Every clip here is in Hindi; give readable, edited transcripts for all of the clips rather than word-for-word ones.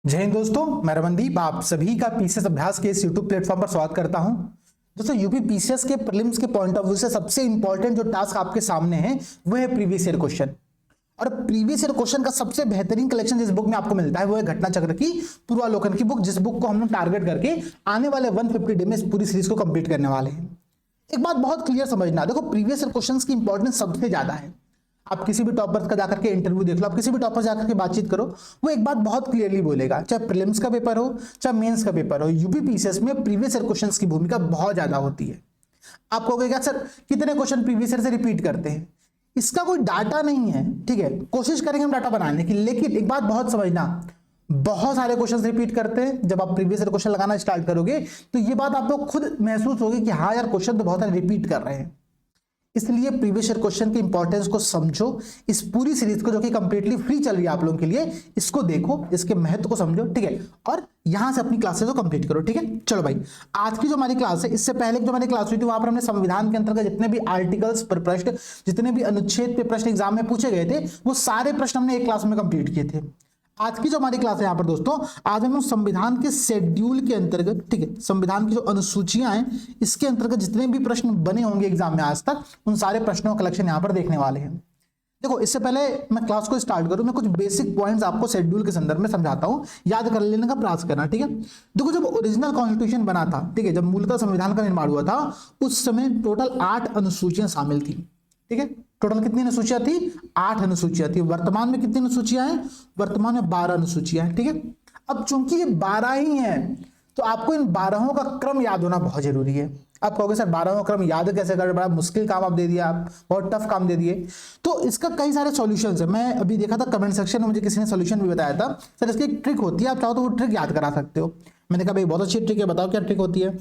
जय हिंद दोस्तों, मैं रमनदीप आप सभी का पीसीएस अभ्यास के इस यूट्यूब प्लेटफॉर्म पर स्वागत करता हूं। दोस्तों, यूपी पीसीएस के प्रीलिम्स के पॉइंट ऑफ व्यू से सबसे इंपॉर्टेंट जो टास्क आपके सामने है वो है प्रीवियस ईयर क्वेश्चन। और प्रीवियस ईयर क्वेश्चन का सबसे बेहतरीन कलेक्शन जिस बुक में आपको मिलता है वो है घटना चक्र की पूर्वालोकन की बुक, जिस बुक को हम लोग टारगेट करके आने वाले 150 डे में इस पूरी सीरीज को कंप्लीट करने वाले हैं। एक बात बहुत क्लियर समझना, देखो प्रीवियस ईयर क्वेश्चंस की इंपॉर्टेंस सबसे ज्यादा है। आप किसी भी टॉपर का जाकर के इंटरव्यू देख लो, आप किसी भी टॉपर जाकर के बातचीत करो, वो एक बात बहुत क्लियरली बोलेगा, चाहे प्रीलिम्स का पेपर हो चाहे मेंस का पेपर हो, यूपी पीसीएस में प्रीवियस ईयर क्वेश्चंस की भूमिका बहुत ज्यादा होती है। आप कहोगे क्या सर कितने क्वेश्चन प्रीवियस ईयर से रिपीट करते हैं? इसका कोई डाटा नहीं है, ठीक है, कोशिश करेंगे हम डाटा बनाने की, लेकिन एक बात बहुत समझना, बहुत सारे क्वेश्चन रिपीट करते हैं। जब आप प्रीवियस ईयर क्वेश्चन लगाना स्टार्ट करोगे तो ये बात आपको खुद महसूस होगी कि हाँ यार क्वेश्चन तो बहुत सारे रिपीट कर रहे हैं। इसलिए प्रीवियस ईयर क्वेश्चन की इंपॉर्टेंस को समझो, इस पूरी सीरीज को जो कि कंप्लीटली फ्री चल रही है आप लोगों के लिए, इसको देखो, इसके महत्व को समझो, ठीक है, और यहां से अपनी क्लासेस को कंप्लीट करो, ठीक है। चलो भाई, आज की जो हमारी क्लास है, इससे पहले जो हमारी क्लास हुई थी वहां पर हमने संविधान के अंतर्गत जितने भी आर्टिकल्स पर प्रश्न, जितने भी अनुच्छेद पे प्रश्न एग्जाम में पूछे गए थे, वो सारे प्रश्न हमने एक क्लास में कंप्लीट किए थे। आज की जो हमारी क्लास है यहाँ पर दोस्तों, आज हम संविधान के शेड्यूल के अंतर्गत, ठीक है, संविधान की जो अनुसूचियां हैं इसके अंतर्गत जितने भी प्रश्न बने होंगे एग्जाम में आज तक, उन सारे प्रश्नों का कलेक्शन यहाँ पर देखने वाले हैं। देखो, इससे पहले मैं क्लास को स्टार्ट करूं, मैं कुछ बेसिक पॉइंट्स आपको शेड्यूल के संदर्भ में समझाता हूं, याद कर लेने का प्रयास करना, ठीक है। देखो, जब ओरिजिनल कॉन्स्टिट्यूशन बना था, ठीक है, जब मूलतः संविधान का निर्माण हुआ था, उस समय टोटल 8 अनुसूचियां शामिल थी, ठीक है। टोटल कितनी अनुसूचियां थी? 8 अनुसूचियां थी। वर्तमान में कितनी अनुसूचियां हैं? वर्तमान में 12 अनुसूचियां हैं, ठीक है। अब चूंकि ये 12 ही हैं, तो आपको इन 12 का क्रम याद होना बहुत जरूरी है। आप कहोगे सर 12 क्रम याद कैसे करें, बड़ा मुश्किल काम आप दे दिया, आप बहुत टफ काम दे दिए। तो इसका कई सारे सॉल्यूशंस है। मैं अभी देखा था कमेंट सेक्शन में, मुझे किसी ने सॉल्यूशन भी बताया था, सर इसकी एक ट्रिक होती है, आप चाहो तो वो ट्रिक याद करा सकते हो। मैंने कहा भाई बहुत अच्छी ट्रिक है, बताओ क्या ट्रिक होती है।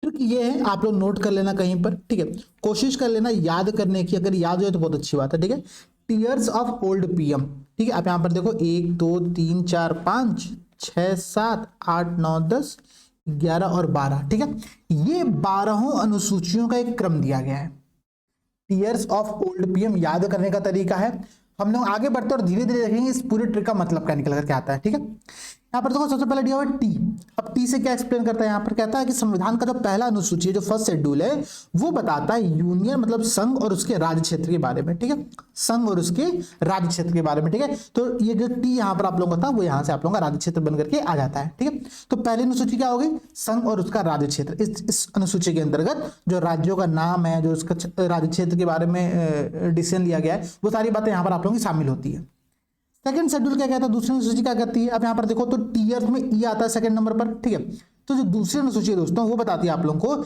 ट्रिक ये है, आप लोग नोट कर लेना कहीं पर, ठीक है, कोशिश कर लेना याद करने की, अगर याद हो तो बहुत अच्छी बात है, ठीक है। टीयर्स ऑफ ओल्ड पीएम, ठीक है, आप यहां पर देखो 1 2 3 4 5 6 7 8 9 10 11 और 12, ठीक है, ये 12 अनुसूचियों का एक क्रम दिया गया है। टीयर्स ऑफ ओल्ड पीएम याद करने का तरीका है, हम लोग आगे बढ़ते और धीरे धीरे देखेंगे इस पूरे ट्रिक का मतलब क्या निकल करके आता है, ठीक है। यहाँ पर देखो सबसे पहले दिया हुआ है टी। अब टी से क्या एक्सप्लेन करता है, यहाँ पर कहता है कि संविधान का जो पहला अनुसूची है, जो फर्स्ट शेड्यूल है, वो बताता है यूनियन मतलब संघ और उसके राज्य क्षेत्र के बारे में, ठीक है, संघ और उसके राज्य क्षेत्र के बारे में, ठीक है। तो ये जो टी यहाँ पर आप लोगों का था, वो यहाँ से आप लोगों का राज्य क्षेत्र बन करके आ जाता है, ठीक है। तो पहली अनुसूची क्या हो गई? संघ और उसका राज्य क्षेत्र। इस अनुसूची के अंतर्गत जो राज्यों का नाम है, जो उसका राज्य क्षेत्र के बारे में डिसीजन लिया गया है, वो सारी बातें यहाँ पर आप लोगों की शामिल होती है। सेकंड शेड्यूल क्या कहता है, दूसरी अनुसूची क्या कहती है? अब यहाँ पर देखो तो टीयर में ई आता है सेकंड नंबर पर, ठीक है। तो जो दूसरी अनुसूची है दोस्तों, वो बताती है आप लोगों को,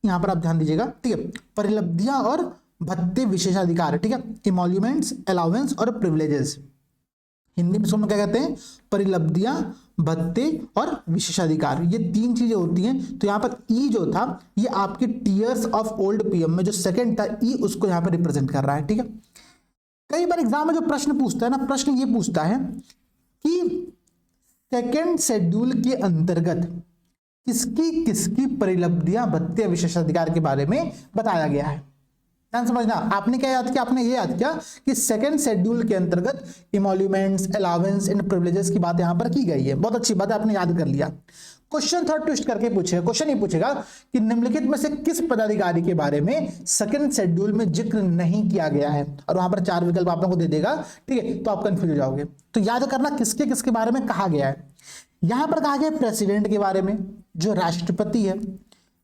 यहाँ पर आप ध्यान दीजिएगा, ठीक है, परिलब्धियां और भत्ते विशेषाधिकार, ठीक है, इमोल्यूमेंट्स, अलाउंस और प्रिविलेजेस। हिंदी में इसको क्या कहते हैं? परिलब्धियां, भत्ते और विशेषाधिकार, ये 3 चीजें होती हैं। तो यहाँ पर ई जो था, ये आपके टीयर्स ऑफ ओल्ड पीएम में जो सेकंड था ई, उसको यहाँ पर रिप्रेजेंट कर रहा है, ठीक है। कई बार एग्जाम में जो प्रश्न पूछता है ना, प्रश्न ये पूछता है कि सेकंड शेड्यूल के अंतर्गत किसकी किसकी परिलब्धियां, भत्ते, विशेषाधिकार के बारे में बताया गया है। ध्यान समझना, आपने क्या याद किया? आपने ये याद किया कि सेकंड शेड्यूल के अंतर्गत इमोल्यूमेंट्स, अलाउंस एंड प्रिविलेजेस की बात यहां पर की गई है। बहुत अच्छी बात है, आपने याद कर लिया। क्वेश्चन थोड़ा ट्विस्ट करके पूछेगा, क्वेश्चन ये पूछेगा कि निम्नलिखित में से किस पदाधिकारी के बारे में सेकंड शेड्यूल में जिक्र नहीं किया गया है, और वहां पर 4 विकल्प आप लोगों को दे देगा, ठीक है। तो आप कंफ्यूज हो जाओगे। तो याद करना किसके किसके बारे में कहा गया है। यहां पर कहा गया प्रेसिडेंट के बारे में, जो राष्ट्रपति है,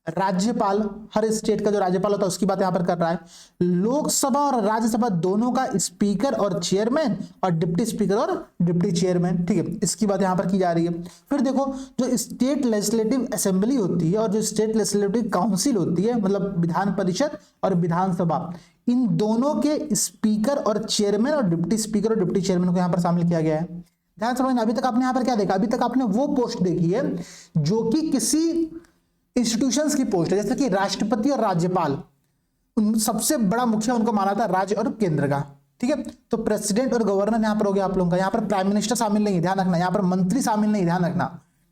राज्यपाल, हर स्टेट का जो राज्यपाल होता है उसकी बात यहां पर कर रहा है, लोकसभा और राज्यसभा दोनों का स्पीकर और चेयरमैन, और डिप्टी स्पीकर और डिप्टी चेयरमैन, ठीक है, इसकी बात यहां पर की जा रही है। फिर देखो जो स्टेट लेजिस्लेटिव असेंबली होती है और जो स्टेट लेजिस्लेटिव काउंसिल होती है, मतलब विधान परिषद और विधानसभा, इन दोनों के स्पीकर और चेयरमैन और डिप्टी स्पीकर और डिप्टी चेयरमैन को यहां पर शामिल किया गया है। ध्यान समझना, अभी तक आपने यहां पर क्या देखा? अभी तक आपने वो पोस्ट देखी है जो कि किसी इंस्टीट्यूशंस की पोस्ट है, जैसे कि राष्ट्रपति और राज्यपाल, सबसे बड़ा मुखिया उनको माना था राज्य और केंद्र का, ठीक है। तो प्रेसिडेंट और गवर्नर यहां पर हो गया आप लोगों का, यहां पर प्राइम मिनिस्टर शामिल नहीं, ध्यान रखना, यहां पर मंत्री शामिल नहीं, ध्यान रखना,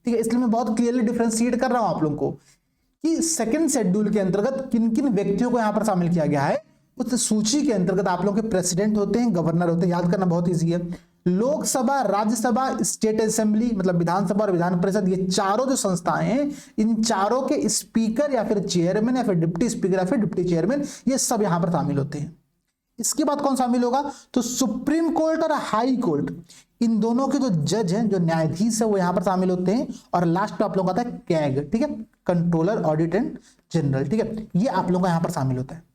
ठीक है। इसलिए मैं बहुत क्लियरली डिफरेंशिएट कर रहा हूं आप लोगों को कि सेकंड शेड्यूल के अंतर्गत किन किन व्यक्तियों को यहां पर शामिल किया गया है। उस सूची के अंतर्गत आप लोगों के प्रेसिडेंट होते हैं, गवर्नर होते हैं, याद करना बहुत ईजी है। लोकसभा, राज्यसभा, स्टेट असेंबली मतलब विधानसभा और विधान परिषद, ये चारों जो संस्थाएं हैं, इन चारों के स्पीकर या फिर चेयरमैन या फिर डिप्टी स्पीकर या फिर डिप्टी चेयरमैन, ये सब यहां पर शामिल होते हैं। इसके बाद कौन शामिल होगा, तो सुप्रीम कोर्ट और हाई कोर्ट, इन दोनों के जो जज हैं, जो न्यायाधीश है, वो यहां पर शामिल होते हैं। और लास्ट पे आप लोगों का आता है कैग, ठीक है, कंट्रोलर ऑडिट एंड जनरल, ठीक है, ये आप लोगों का यहां पर शामिल होता है।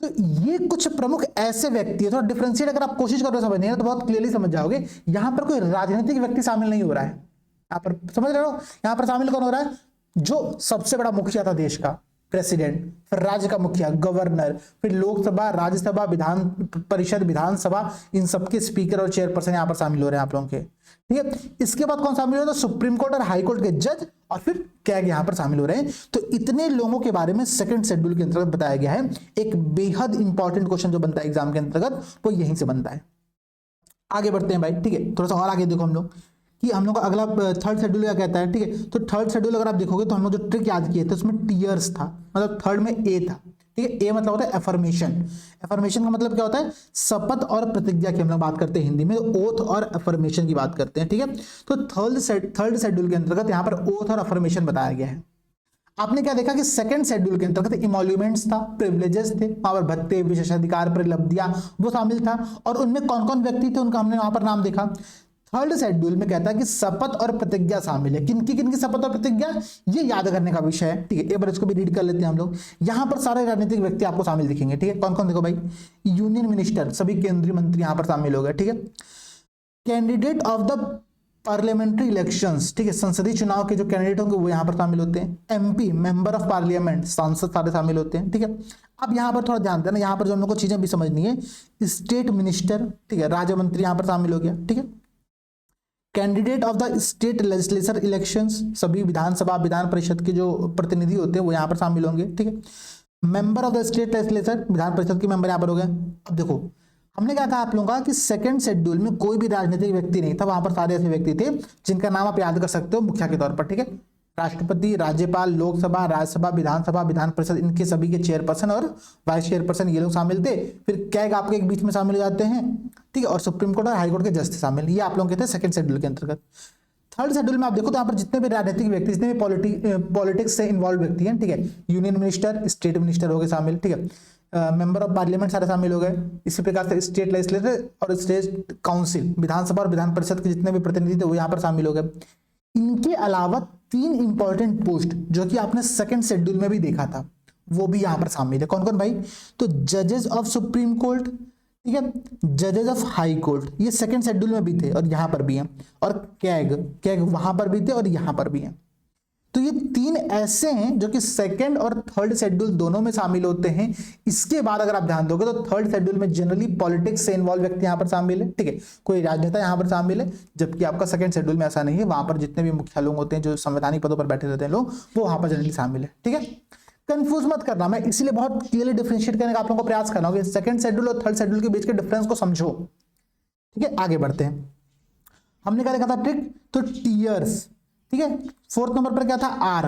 तो ये कुछ प्रमुख ऐसे व्यक्ति है, थोड़ा डिफरेंशिएट अगर आप कोशिश करो समझने का तो बहुत क्लियरली समझ जाओगे। यहां पर कोई राजनीतिक व्यक्ति शामिल नहीं हो रहा है, यहां पर समझ रहे हो, यहां पर शामिल कौन हो रहा है, जो सबसे बड़ा मुखिया था देश का, प्रेसिडेंट, फिर राज्य का मुखिया गवर्नर, फिर लोकसभा, राज्यसभा, विधान परिषद, विधानसभा, इन सबके स्पीकर और चेयरपर्सन यहां पर शामिल हो रहे हैं आप लोगों के, ठीक है। इसके बाद कौन शामिल हो रहा है, सुप्रीम कोर्ट और हाई कोर्ट के जज और फिर कैग यहां पर शामिल हो रहे हैं। तो इतने लोगों के बारे में सेकंड शेड्यूल के अंतर्गत बताया गया है। एक बेहद इंपॉर्टेंट क्वेश्चन जो बनता है एग्जाम के अंतर्गत वो यहीं से बनता है। आगे बढ़ते हैं भाई, ठीक है, थोड़ा सा और आगे देखो हम लोग कि हम लोग का अगला थर्ड शेड्यूल क्या कहता है, ठीक है। तो थर्ड शेड्यूल अगर आप देखोगे तो हम लोग जो ट्रिक याद किए थे उसमें टीयर्स था, मतलब थर्ड में ए था, ठीक है। ए मतलब होता है एफर्मेशन। एफर्मेशन का मतलब क्या होता है, शपथ और प्रतिज्ञा की हम लोग बात करते हैं हिंदी में, ओथ और एफर्मेशन की बात करते हैं, ठीक है। तो थर्ड शेड्यूल के अंतर्गत यहाँ पर ओथ और एफर्मेशन बताया गया है। आपने क्या देखा कि सेकंड शेड्यूल के अंतर्गत इमोल्यूमेंट्स था, प्रिविलेजेस थे, वहां पर भत्ते, विशेषाधिकार, परिलब्धियां वो शामिल था, और उनमें कौन कौन व्यक्ति थे उनका हमने वहां पर नाम देखा। थर्ड शेड्यूल में कहता है कि शपथ और प्रतिज्ञा शामिल है। किनकी किनकी शपथ और प्रतिज्ञा, ये याद करने का विषय है, ठीक है। एक बार इसको भी रीड कर लेते हैं हम लोग। यहां पर सारे राजनीतिक व्यक्ति आपको शामिल दिखेंगे, ठीक है। कौन कौन, देखो भाई, यूनियन मिनिस्टर, सभी केंद्रीय मंत्री यहां पर शामिल हो गए, ठीक है। Candidate of the parliamentary elections, ठीक है, संसदीय चुनाव के जो कैंडिडेट होंगे वो यहां पर शामिल होते हैं। एमपी, मेंबर ऑफ पार्लियामेंट, सांसद सारे शामिल होते हैं, ठीक है। अब यहां पर थोड़ा ध्यान देना, यहां पर जो हम लोग को चीजें भी समझनी है, स्टेट मिनिस्टर, ठीक है, राज्य मंत्री यहां पर शामिल हो गया, ठीक है। Candidate of the state legislature elections, सभी विधानसभा, विधान परिषद के जो प्रतिनिधि होते हैं वो यहां पर शामिल होंगे, ठीक है। Member of the state legislature, Vidhan Parishad के मेंबर यहां पर हो गए। अब देखो हमने क्या कहा आप लोगों का कि सेकंड शेड्यूल में कोई भी राजनीतिक व्यक्ति नहीं था, वहां पर सारे ऐसे व्यक्ति थे जिनका नाम आप याद कर सकते हो मुखिया के तौर पर, ठीक है। राष्ट्रपति, राज्यपाल, लोकसभा, राज्यसभा, विधानसभा, विधान परिषद, इनके सभी के चेयरपर्सन और वाइस चेयरपर्सन ये लोग शामिल थे। फिर कैग आपके एक बीच में शामिल हो जाते हैं, ठीक है, और सुप्रीम कोर्ट और हाई कोर्ट के जज थे शामिल। ये आप लोगों के थे सेकंड शेड्यूल के अंतर्गत। थर्ड शेड्यूल में आप देखो तो यहाँ पर जितने भी राजनीतिक व्यक्ति, जितने भी पॉलिटिक्स से इन्वॉल्व व्यक्ति हैं, ठीक है, यूनियन मिनिस्टर, स्टेट मिनिस्टर हो गए शामिल, ठीक है, मेंबर ऑफ पार्लियामेंट सारे शामिल हो गए। इसी प्रकार से स्टेट लेजिस्लेचर और स्टेट काउंसिल, विधानसभा और विधान परिषद के जितने भी प्रतिनिधि थे वो यहाँ पर शामिल हो गए। इनके अलावा 3 इंपॉर्टेंट पोस्ट जो कि आपने सेकंड शेड्यूल में भी देखा था वो भी यहाँ पर शामिल है। कौन कौन भाई, तो जजेस ऑफ सुप्रीम कोर्ट, ठीक है, जजेस ऑफ हाई कोर्ट, ये सेकंड शेड्यूल में भी थे और यहां पर भी हैं, और कैग वहां पर भी थे और यहां पर भी हैं। तो ये 3 ऐसे हैं जो कि सेकंड और थर्ड शेड्यूल दोनों में शामिल होते हैं। इसके बाद अगर आप ध्यान दोगे तो थर्ड शेड्यूल में जनरली पॉलिटिक्स से इन्वॉल्व व्यक्ति यहां पर शामिल है, ठीक है, कोई राजनेता यहां पर शामिल है, जबकि आपका सेकंड शेड्यूल में ऐसा नहीं है। वहां पर जितने भी मुखिया लोग होते हैं, जो संवैधानिक पदों पर बैठे रहते हैं लोग, वो वहां पर जनरली शामिल है, ठीक है। कंफ्यूज मत करना, मैं इसीलिए बहुत क्लियरली डिफरेंशिएट करने का आप लोगों को प्रयास करना होगा। सेकंड शेड्यूल और थर्ड शेड्यूल के बीच के डिफरेंस को समझो, ठीक है। आगे बढ़ते हैं। हमने क्या देखा था ट्रिक, तो टीयर्स, ठीक है। फोर्थ नंबर पर क्या था, आर।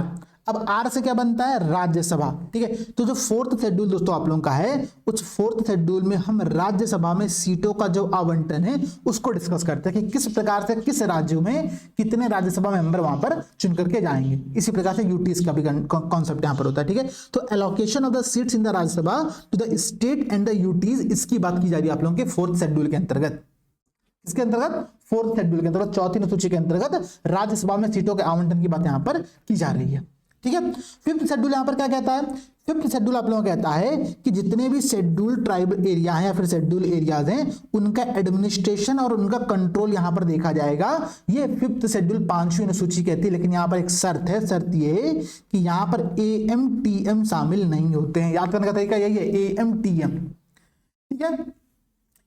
अब आर से क्या बनता है, राज्यसभा, ठीक है। तो जो फोर्थ शेड्यूल दोस्तों आप लोगों का है, उस फोर्थ शेड्यूल में हम राज्यसभा में सीटों का जो आवंटन है उसको डिस्कस करते हैं कि किस प्रकार से किस राज्यों में कितने राज्यसभा मेंबर वहां पर चुन करके जाएंगे। इसी प्रकार से यूटीज का भी कॉन्सेप्ट यहां पर होता है, ठीक है। तो allocation of the seats in the Rajya Sabha to the state and the UTs, इसकी बात की जा रही है आप लोगों के फोर्थ शेड्यूल के अंतर्गत। इसके अंतर्गत फोर्थ शेड्यूल के अंतर्गत, चौथी अनुसूची के अंतर्गत राज्यसभा में सीटों के आवंटन की बात यहां पर की जा रही है, ठीक है। फिफ्थ शेड्यूल यहां पर क्या कहता है, फिफ्थ शेड्यूल आप लोगों को कहता है कि जितने भी शेड्यूल ट्राइब एरिया हैं या फिर शेड्यूल एरियाज हैं, उनका एडमिनिस्ट्रेशन और उनका कंट्रोल यहां पर देखा जाएगा। ये फिफ्थ शेड्यूल 5वीं अनुसूची कहती है, लेकिन यहां पर एक शर्त है। शर्त ये है कि यहां पर AMTM शामिल नहीं होते हैं। याद करने का तरीका यही है, AMTM, ठीक है।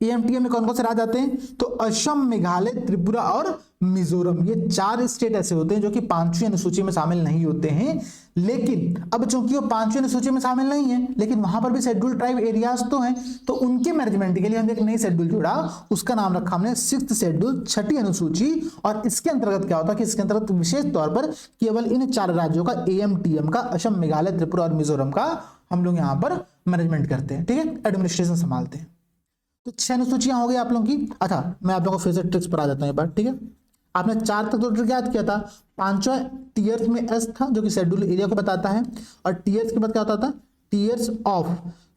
AMTM में कौन कौन से राज्य आते हैं, तो असम, मेघालय, त्रिपुरा और मिजोरम, ये 4 स्टेट ऐसे होते हैं जो कि 5वीं अनुसूची में शामिल नहीं होते हैं। लेकिन अब चूंकि वो 5वीं अनुसूची में शामिल नहीं है, लेकिन वहां पर भी शेड्यूल ट्राइब एरियाज तो हैं, तो उनके मैनेजमेंट के लिए हमने एक नई शेड्यूल जोड़ा, उसका नाम रखा हमने 6th शेड्यूल, 6ठी अनुसूची। और इसके अंतर्गत क्या होता है कि इसके अंतर्गत विशेष तौर पर केवल इन 4 राज्यों का, AMTM का, असम, मेघालय, त्रिपुरा और मिजोरम का हम लोग यहाँ पर मैनेजमेंट करते हैं, ठीक है, एडमिनिस्ट्रेशन संभालते हैं। तो 6 अनुसूचियां हो गई आप लोगों की। अच्छा मैं आप लोगों को फिर से ट्रिक्स पर आ जाता हूँ एक बार, ठीक है। आपने 4 तक तो ट्रिक याद किया था। 5वां टीयर्स में एस था जो कि शेड्यूल एरिया को बताता है, और टीयर्स के बाद क्या होता था, टीयर्स ऑफ।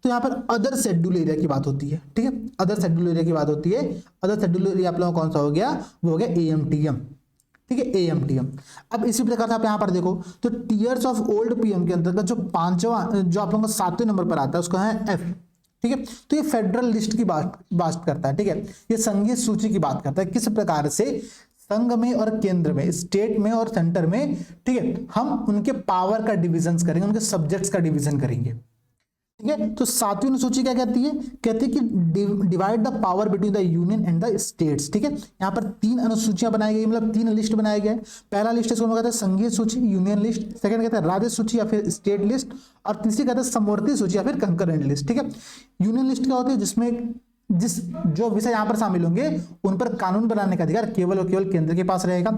तो यहाँ पर अदर शेड्यूल एरिया की बात होती है, ठीक है, अदर शेड्यूल एरिया की बात होती है। अदर शेड्यूल एरिया आप लोगों को कौन सा हो गया, वो हो गया एएमटीएम, ठीक है, एएमटीएम। अब इसी प्रकार से आप यहाँ पर देखो तो टीयर्स ऑफ ओल्ड पीएम के अंतर्गत जो 5वां जो आप लोगों को 7वें नंबर पर आता है उसका है एफ, ठीक है। तो ये फेडरल लिस्ट की बात करता है, ठीक है, ये संघीय सूची की बात करता है, किस प्रकार से संघ में और केंद्र में, स्टेट में और सेंटर में, ठीक है, हम उनके पावर का डिवीजन करेंगे, उनके सब्जेक्ट्स का डिवीजन करेंगे, ठीक है। तो 7वीं अनुसूची क्या कहती है, कहती है कि divide the power between the union and the states, ठीक है। यहाँ पर 3 अनुसूचियां बनाई गई, मतलब 3 लिस्ट बनाए गए। पहला लिस्ट इसको कहते हैं संघीय सूची, यूनियन लिस्ट, सेकंड कहते हैं राज्य सूची या फिर स्टेट लिस्ट, और तीसरी कहते हैं समवर्ती सूची या फिर कंकरेंट लिस्ट, ठीक है। यूनियन लिस्ट क्या होती है, जिसमें जो विषय यहां पर शामिल होंगे उन पर कानून बनाने का अधिकार केवल और केवल केंद्र के पास रहेगा।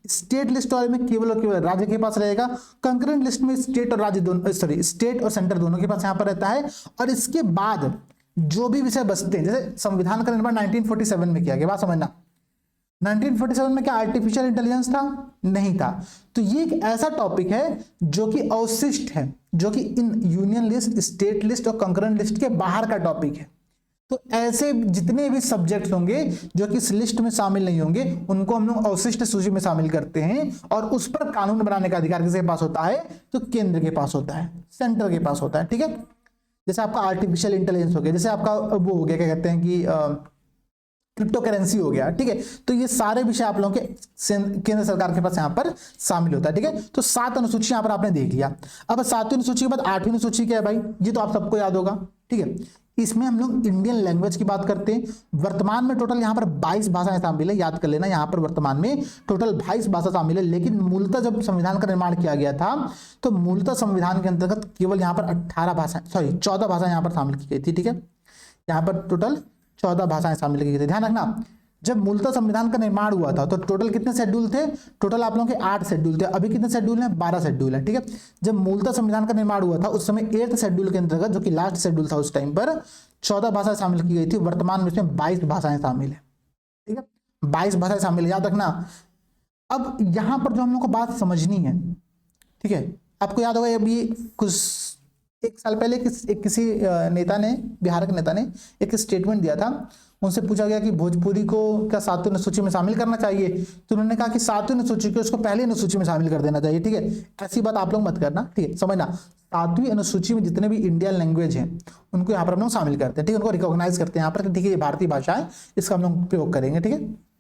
स्टेट लिस्ट वाले में केवल और केवल राज्य के पास रहेगा। कंकरेंट लिस्ट में स्टेट और राज्य दोनों, सॉरी, स्टेट और सेंटर दोनों के पास यहां पर रहता है। और इसके बाद जो भी विषय बचते हैं, जैसे संविधान का निर्माण 1947 में किया गया, बात समझना, 1947 में क्या आर्टिफिशियल इंटेलिजेंस था, नहीं था। तो ये एक ऐसा टॉपिक है जो कि अवशिष्ट है, जो कि in union list, state list और कंकरेंट लिस्ट के बाहर का टॉपिक है। तो ऐसे जितने भी सब्जेक्ट्स होंगे जो कि इस लिस्ट में शामिल नहीं होंगे उनको हम लोग अवशिष्ट सूची में शामिल करते हैं, और उस पर कानून बनाने का अधिकार किसके पास होता है, तो केंद्र के पास होता है, सेंटर के पास होता है, ठीक है। जैसे आपका आर्टिफिशियल इंटेलिजेंस हो गया, जैसे आपका वो हो गया, क्या कहते हैं कि क्रिप्टो करेंसी हो गया, ठीक है। तो ये सारे विषय आप लोगों के केंद्र सरकार के पास यहाँ पर शामिल होता है, ठीक है। तो 7 अनुसूची यहाँ पर आपने देख लिया। अब 7वीं अनुसूची के बाद 8वीं अनुसूची क्या है भाई, ये तो आप सबको याद होगा, ठीक है। इसमें हम लोग इंडियन लैंग्वेज की बात करते हैं। वर्तमान में टोटल यहाँ पर 22 भाषाएं शामिल है, याद कर लेना, यहाँ पर वर्तमान में टोटल 22 भाषा शामिल है। लेकिन मूलतः जब संविधान का निर्माण किया गया था तो मूलतः संविधान के अंतर्गत केवल यहाँ पर 14 भाषाएं यहाँ पर शामिल की गई थी, ठीक है। यहाँ पर टोटल 14 भाषाएं शामिल की गई थी। ध्यान रखना, जब मूलतः संविधान का निर्माण हुआ था तो टोटल कितने शेड्यूल थे, टोटल आप लोगों के 8 शेड्यूल थे। अभी कितने शेड्यूल हैं, 12 शेड्यूल है, ठीक है। जब मूलतः संविधान का निर्माण हुआ था उस समय 8th शेड्यूल के अंतर्गत, जो कि लास्ट शेड्यूल था उस टाइम पर, 14 भाषाएं शामिल की गई थी। वर्तमान में इसमें 22 भाषाएं शामिल है, ठीक है, 22 भाषाएं शामिल है, याद रखना। अब यहां पर जो हम लोग को बात समझनी है, ठीक है, आपको याद होगा अभी कुछ 1 साल पहले किसी नेता ने, बिहार के नेता ने एक स्टेटमेंट दिया था। उनसे पूछा गया कि भोजपुरी को क्या 7वीं अनुसूची में शामिल करना चाहिए, तो उन्होंने कहा कि 7वीं अनुसूची को उसको पहली अनुसूची में शामिल कर देना चाहिए, ठीक है। ऐसी बात आप लोग मत करना, ठीक है, समझना। 7वीं अनुसूची में जितने भी इंडियन लैंग्वेज हैं उनको यहाँ पर हम लोग शामिल करते हैं, ठीक है, उनको रिकॉग्नाइज करते हैं यहाँ पर, ठीक है, ये भारतीय भाषा है, इसका हम लोग प्रयोग करेंगे, ठीक है।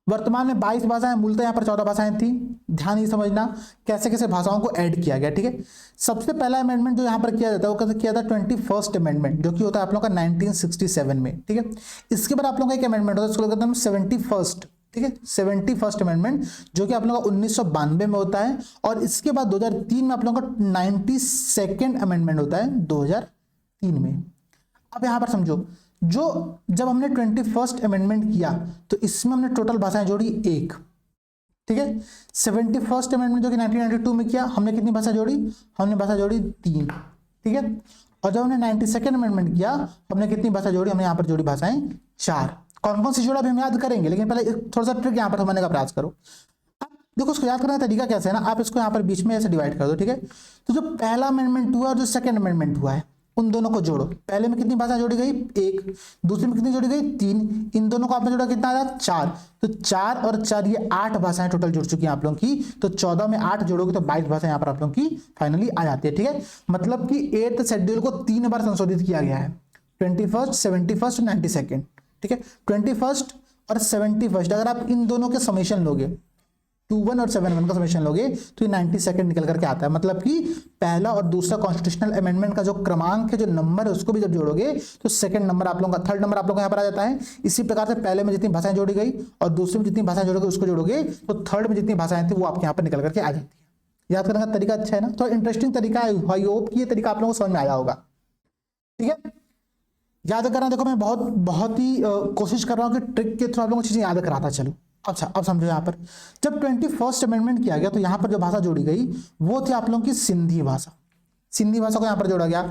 वर्तमान में 22 भाषाएं, मूलतः यहाँ पर 14 भाषाएं थी। ध्यान ये समझना कैसे कैसे भाषाओं को ऐड किया गया, ठीक है। सबसे पहला अमेंडमेंट जो यहाँ पर किया जाता है वो कैसे किया था, 21st अमेंडमेंट, जो कि होता है आप लोगों का 1967 में, ठीक है। इसके बाद आप लोगों का एक अमेंडमेंट होता है, उसको कहते हैं 71st, ठीक है, 71st अमेंडमेंट, जो कि आप लोगों का 1992 में होता है। और इसके बाद 2003 में आप लोगों का 92nd अमेंडमेंट होता है, 2003 में। अब यहाँ पर समझो, जो जब हमने 21st अमेंडमेंट किया तो इसमें हमने टोटल भाषाएं जोड़ी 1, ठीक है। 71st अमेंडमेंट जो कि 1992 में किया, हमने कितनी भाषा जोड़ी, हमने भाषा जोड़ी 3, ठीक है। और जब हमने 92nd अमेंडमेंट किया हमने कितनी भाषा जोड़ी, हमने यहाँ पर जोड़ी भाषाएं 4। कौन कौन सी जोड़ा भी हम याद करेंगे, लेकिन पहले थोड़ा सा ट्रिक यहाँ पर समझने का प्रयास करो। अब देखो उसको याद करने का तरीका कैसे है ना, आप इसको यहाँ पर बीच में ऐसे डिवाइड कर दो, ठीक है। तो जो पहला अमेंडमेंट हुआ और जो सेकंड अमेंडमेंट हुआ है उन दोनों को जोड़ो। पहले में कितनी भाषा जोड़ी गई, 1, दूसरी में कितनी जोड़ी गई, 3, इन दोनों को आपने जोड़ा कितना आया, 4। तो 4 और 4 ये 8 भाषाएं टोटल जुड़ चुकी हैं आप लोगों की। तो 14 में 8 जोड़ोगे तो 22 भाषाएं यहाँ पर आप लोगों की फाइनली आ जाती है, ठीक है। मतलब कि 8th शेड्यूल को 3 बार संशोधित किया गया है, 21st, 71st और 92nd, ठीक है। 21st और 71st अगर आप इन दोनों के समेशन लोगे, 21 और 71 का समेशन लोगे तो ये 92nd निकल करके आता है। मतलब कि पहला और दूसरा कॉन्स्टिट्यूशनल अमेंडमेंट का जो क्रमांक है, जो नंबर है, उसको भी जब जोड़ोगे तो सेकंड नंबर आप लोगों का, थर्ड नंबर आप लोगों का यहाँ पर आ जाता है। इसी प्रकार से पहले में जितनी भाषाएं जोड़ी गई और दूसरे में जितनी भाषाएं जोड़ोगे उसको जोड़ोगे तो थर्ड में जितनी भाषाएं थी वो आपके यहाँ पर निकल करके आ जाती है। याद करने का तरीका अच्छा है ना, तो इंटरेस्टिंग तरीका है, आई होप कि ये तरीका आप लोगों को समझ में आया होगा, ठीक है। याद करना, देखो मैं बहुत ही कोशिश कर रहा हूँ कि ट्रिक के थ्रू आप लोगों को चीजें याद कराता चलो। अच्छा अब समझो, यहाँ पर जब 21st अमेंडमेंट किया गया तो यहाँ पर जो भाषा जोड़ी गई वो थी आप लोगों की सिंधी भाषा। सिंधी भाषा को यहाँ पर जोड़ा गया।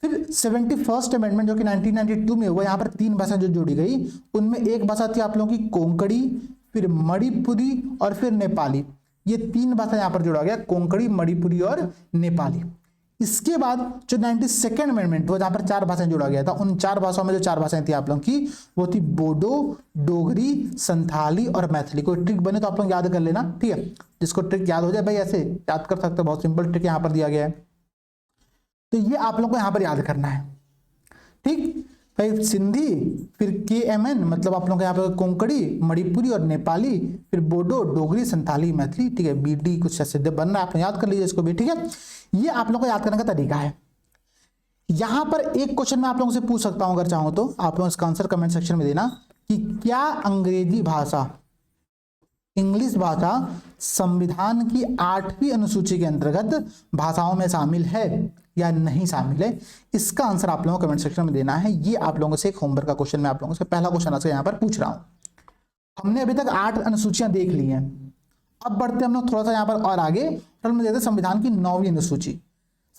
फिर 71st अमेंडमेंट जो कि 1992 में हुआ, यहाँ पर 3 भाषा जो जोड़ी गई, उनमें एक भाषा थी आप लोगों की कोंकणी, फिर मणिपुरी और फिर नेपाली। ये 3 भाषा यहाँ पर जोड़ा गया, कोंकणी, मणिपुरी और नेपाली। इसके बाद जो 92nd अमेंडमेंट हुआ, जहां पर 4 भाषाएं जोड़ा गया था, उन 4 भाषाओं में जो 4 भाषाएं थी आप लोगों की, वो थी बोडो, डोगरी, संथाली और मैथिली। कोई ट्रिक बने तो आप लोग याद कर लेना, ठीक है। जिसको ट्रिक याद हो जाए भाई ऐसे याद कर सकते हो, बहुत सिंपल ट्रिक यहाँ पर दिया गया है, तो ये आप लोग को यहाँ पर याद करना है, ठीक भाई। सिंधी, फिर KMN मतलब आप लोग यहाँ पर कोंकणी, मणिपुरी और नेपाली, फिर बोडो, डोगरी, संथाली, मैथिली, ठीक है। BD कुछ ऐसे बन रहा है, आप लोग याद कर लीजिए इसको भी, ठीक है। ये आप लोगों को याद करने का तरीका है। यहां पर एक क्वेश्चन मैं आप लोगों से पूछ सकता हूं अगर चाहूं तो, आप लोग इसका आंसर कमेंट सेक्शन में देना कि क्या अंग्रेजी भाषा, इंग्लिश भाषा संविधान की 8वीं अनुसूची के अंतर्गत भाषाओं में शामिल है या नहीं शामिल है। इसका आंसर आप लोगों को कमेंट सेक्शन में देना है। ये आप लोगों से एक होमवर्क का क्वेश्चन मैं आप लोगों से पहला क्वेश्चन आज यहाँ पर पूछ रहा हूं। हमने अभी तक 8 अनुसूचियां देख ली हैं, अब बढ़ते हम लोग थोड़ा सा यहाँ पर और आगे, में देते संविधान की 9वीं अनुसूची।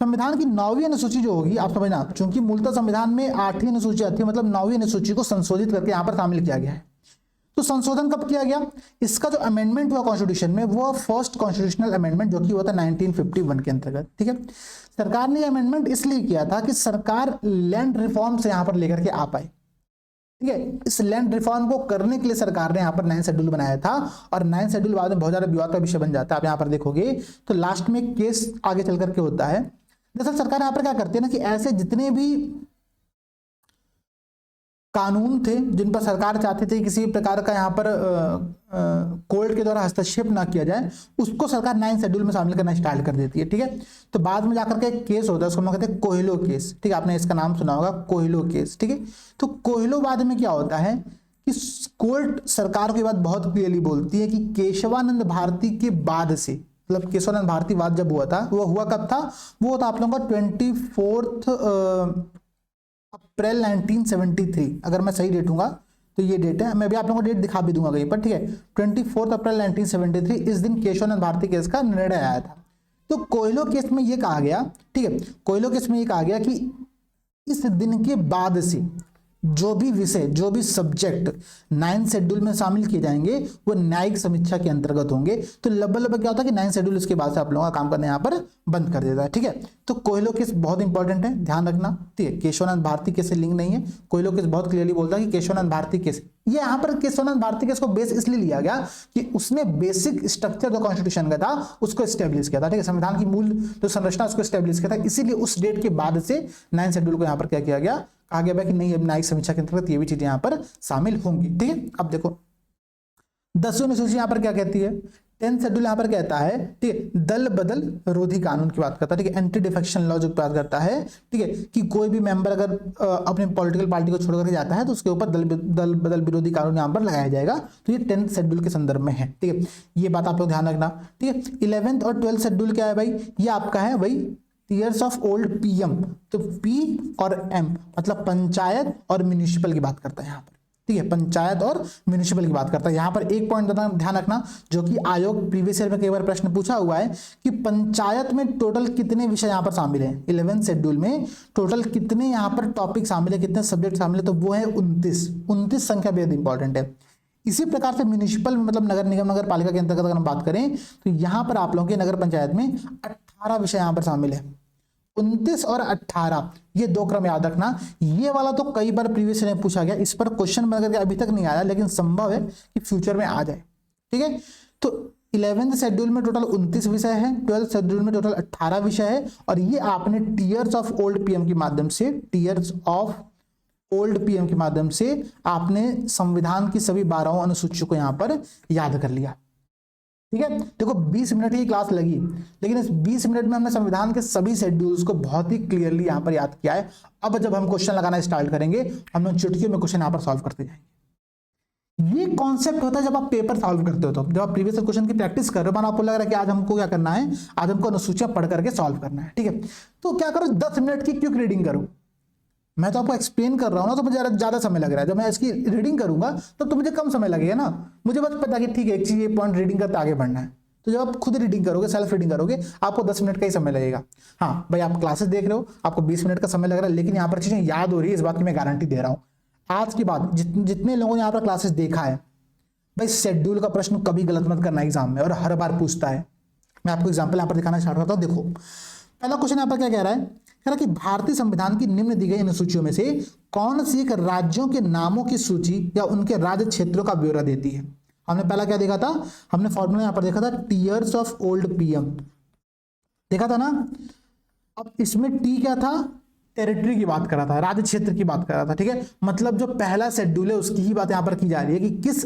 संविधान की 9वीं अनुसूची जो होगी, आप समझना, चूंकि मूलतः संविधान में 8वीं अनुसूची आती है, मतलब 9वीं अनुसूची को संशोधित करके यहाँ पर शामिल किया गया है। तो संशोधन कब किया गया? इसका जो अमेंडमेंट हुआ कॉन्स्टिट्यूशन में, वो फर्स्ट कॉन्स्टिट्यूशनल अमेंडमेंट जो कि हुआ था 1951 के अंतर्गत, ठीक है। सरकार ने अमेंडमेंट इसलिए किया था कि सरकार लैंड रिफॉर्म से यहाँ पर लेकर के आ पाए, ठीक है। इस लैंड रिफॉर्म को करने के लिए सरकार ने यहाँ पर 9 शेड्यूल बनाया था, और 9 शेड्यूल बाद में बहुत ज्यादा विवाद का विषय बन जाता है। आप यहाँ पर देखोगे तो लास्ट में केस आगे चल करके होता है। दरअसल सरकार यहाँ पर क्या करती है ना कि ऐसे जितने भी कानून थे जिन पर सरकार चाहती थी किसी प्रकार का यहाँ पर कोर्ट के द्वारा हस्तक्षेप ना किया जाए, उसको सरकार 9 शेड्यूल में शामिल करना स्टार्ट कर देती है, ठीक है। तो बाद में जाकर के एक केस होता है, उसको हम कहते हैं कोहिलो केस, ठीक है। आपने इसका नाम सुना होगा, कोहिलो केस, ठीक है। तो कोहिलो बाद में क्या होता है कि कोर्ट सरकार की बात बहुत क्लियरली बोलती है कि केशवानंद भारती के बाद से, मतलब केशवानंद भारती वाद जब हुआ था, वो हुआ कब था? वो था आप लोगों का 24 अप्रैल 1973, अगर मैं सही डेट हूँगा तो ये डेट है। मैं भी आप लोगों को डेट दिखा भी दूंगा कहीं पर, ठीक है। 24 अप्रैल 1973 इस दिन केशवानंद भारती केस का निर्णय आया था। तो कोहिलो केस में ये कहा गया, ठीक है, कोहिलो केस में ये कहा गया कि इस दिन के बाद से जो भी विषय, जो भी सब्जेक्ट 9 शेड्यूल में शामिल किए जाएंगे वो न्यायिक समीक्षा के अंतर्गत होंगे। तो लगभग क्या होता है कि 9 शेड्यूल इसके बाद से आप लोगों का काम करना यहाँ पर बंद कर देता है, ठीक है। तो कोहिलो केस बहुत इंपॉर्टेंट है, ध्यान रखना, ठीक है। केशवानंद भारती केस से लिंक नहीं है, कोहिलो केस बहुत क्लियरली बोलता है कि केशवानंद भारती केस, ये यहाँ पर केशवानंद भारती केस को बेस इसलिए लिया गया कि उसने बेसिक स्ट्रक्चर जो कॉन्स्टिट्यूशन का था उसको स्टेब्लिश किया था, ठीक है। संविधान की मूल जो संरचना उसको स्टेब्लिश किया था, इसीलिए उस डेट के बाद से 9 शेड्यूल को यहाँ पर क्या किया गया, कहा गया कि नहीं, अब न्यायिक समीक्षा के अंतर्गत ये भी चीजें यहाँ पर शामिल होंगी, ठीक है। अब देखो 10वीं अनुसूची यहाँ पर क्या कहती है, 10th शेड्यूल यहाँ पर कहता है, ठीक है, दल बदल रोधी कानून की बात करता है, ठीक है, एंटी डिफेक्शन लॉ जो बात करता है, ठीक है, कि कोई भी मेंबर अगर अपने पॉलिटिकल पार्टी को छोड़ करके जाता है तो उसके ऊपर दल बदल विरोधी कानून यहाँ पर लगाया जाएगा। तो ये 10th शेड्यूल के संदर्भ में है, ठीक है, ये बात आप लोग ध्यान रखना, ठीक है। 11th और 12th शेड्यूल क्या है भाई, ये आपका है भाई ईयर्स ऑफ ओल्ड PM, तो P और M मतलब पंचायत और म्यूनिसिपल की बात करता है यहाँ पर, ठीक है, पंचायत और म्यूनिसिपल की बात करता है। यहाँ पर एक पॉइंट ध्यान रखना जो कि आयोग प्रीवियस ईयर में कई बार प्रश्न पूछा हुआ है कि पंचायत में टोटल कितने विषय यहाँ पर शामिल है, 11th शेड्यूल में टोटल कितने यहाँ पर टॉपिक शामिल है, कितने सब्जेक्ट शामिल है, तो वो है 29 संख्या बेहद इंपॉर्टेंट है। इसी प्रकार से म्यूनिसिपल मतलब नगर निगम नगर पालिका के अंतर्गत अगर हम बात करें तो यहाँ पर आप लोगों के नगर पंचायत में 18 विषय यहाँ पर शामिल है, 29 और 18, ये 2 क्रम याद रखना। ये वाला तो कई बार प्रीवियस में पूछा गया, इस पर क्वेश्चन बन करके अभी तक नहीं आया, लेकिन संभव है कि फ्यूचर में आ जाए, ठीक है। तो 11th शेड्यूल में टोटल 29 विषय है, 12th शेड्यूल में टोटल 18 विषय है, और ये आपने टीयर्स ऑफ ओल्ड PM के माध्यम से, टीयर्स ऑफ ओल्ड PM के माध्यम से आपने संविधान की सभी 12 अनुसूचियों को यहाँ पर याद कर लिया, ठीक है। देखो 20 मिनट की क्लास लगी, लेकिन इस 20 मिनट में हमने संविधान के सभी शेड्यूल्स को बहुत ही क्लियरली यहाँ पर याद किया है। अब जब हम क्वेश्चन लगाना स्टार्ट करेंगे, हम लोग चुटकियों में क्वेश्चन यहाँ पर सॉल्व करते जाएंगे। ये कॉन्सेप्ट होता है जब आप पेपर सॉल्व करते हो, तो जब आप प्रीवियस क्वेश्चन की प्रैक्टिस कर रहे हो, आपको लग रहा है कि आज हमको क्या करना है, आज हमको अनुसूचियां पढ़ करके सॉल्व करना है, ठीक है। तो क्या करो, 10 मिनट की क्विक रीडिंग करो। मैं तो आपको एक्सप्लेन कर रहा हूं ना, तो मुझे ज्यादा समय लग रहा है। जब मैं इसकी रीडिंग करूंगा तो मुझे कम समय लगेगा ना, मुझे बस पता कि ठीक है एक चीज ये पॉइंट रीडिंग करते आगे बढ़ना है। तो जब आप खुद रीडिंग करोगे, सेल्फ रीडिंग करोगे, आपको 10 मिनट का ही समय लगेगा। हाँ भाई, आप क्लासेस देख रहे हो, आपको 20 मिनट का समय लग रहा है, लेकिन यहाँ पर चीजें याद हो रही है, इस बात की मैं गारंटी दे रहा हूँ। आज के बाद जितने लोगों ने यहाँ पर क्लासेस देखा है भाई, शेड्यूल का प्रश्न कभी गलत मत करना एग्जाम में, और हर बार पूछता है। मैं आपको एग्जाम्पल यहाँ पर दिखाना स्टार्ट करता हूँ। देखो पहला क्वेश्चन यहाँ पर क्या कह रहा है, कह रहा है कि भारतीय संविधान की निम्न दी गई अनुसूचियों में से कौन सी एक राज्यों के नामों की सूची या उनके राज्य क्षेत्रों का ब्यौरा देती है। हमने पहला क्या देखा था, हमने फॉर्मूला यहाँ पर देखा था टीयर्स ऑफ ओल्ड पीएम, देखा था ना। अब इसमें टी क्या था, टेरिटरी की बात कर रहा था, राज्य क्षेत्र की बात कर रहा था, ठीक है। मतलब जो पहला शेड्यूल है उसकी ही बात यहाँ पर की जा रही है कि किस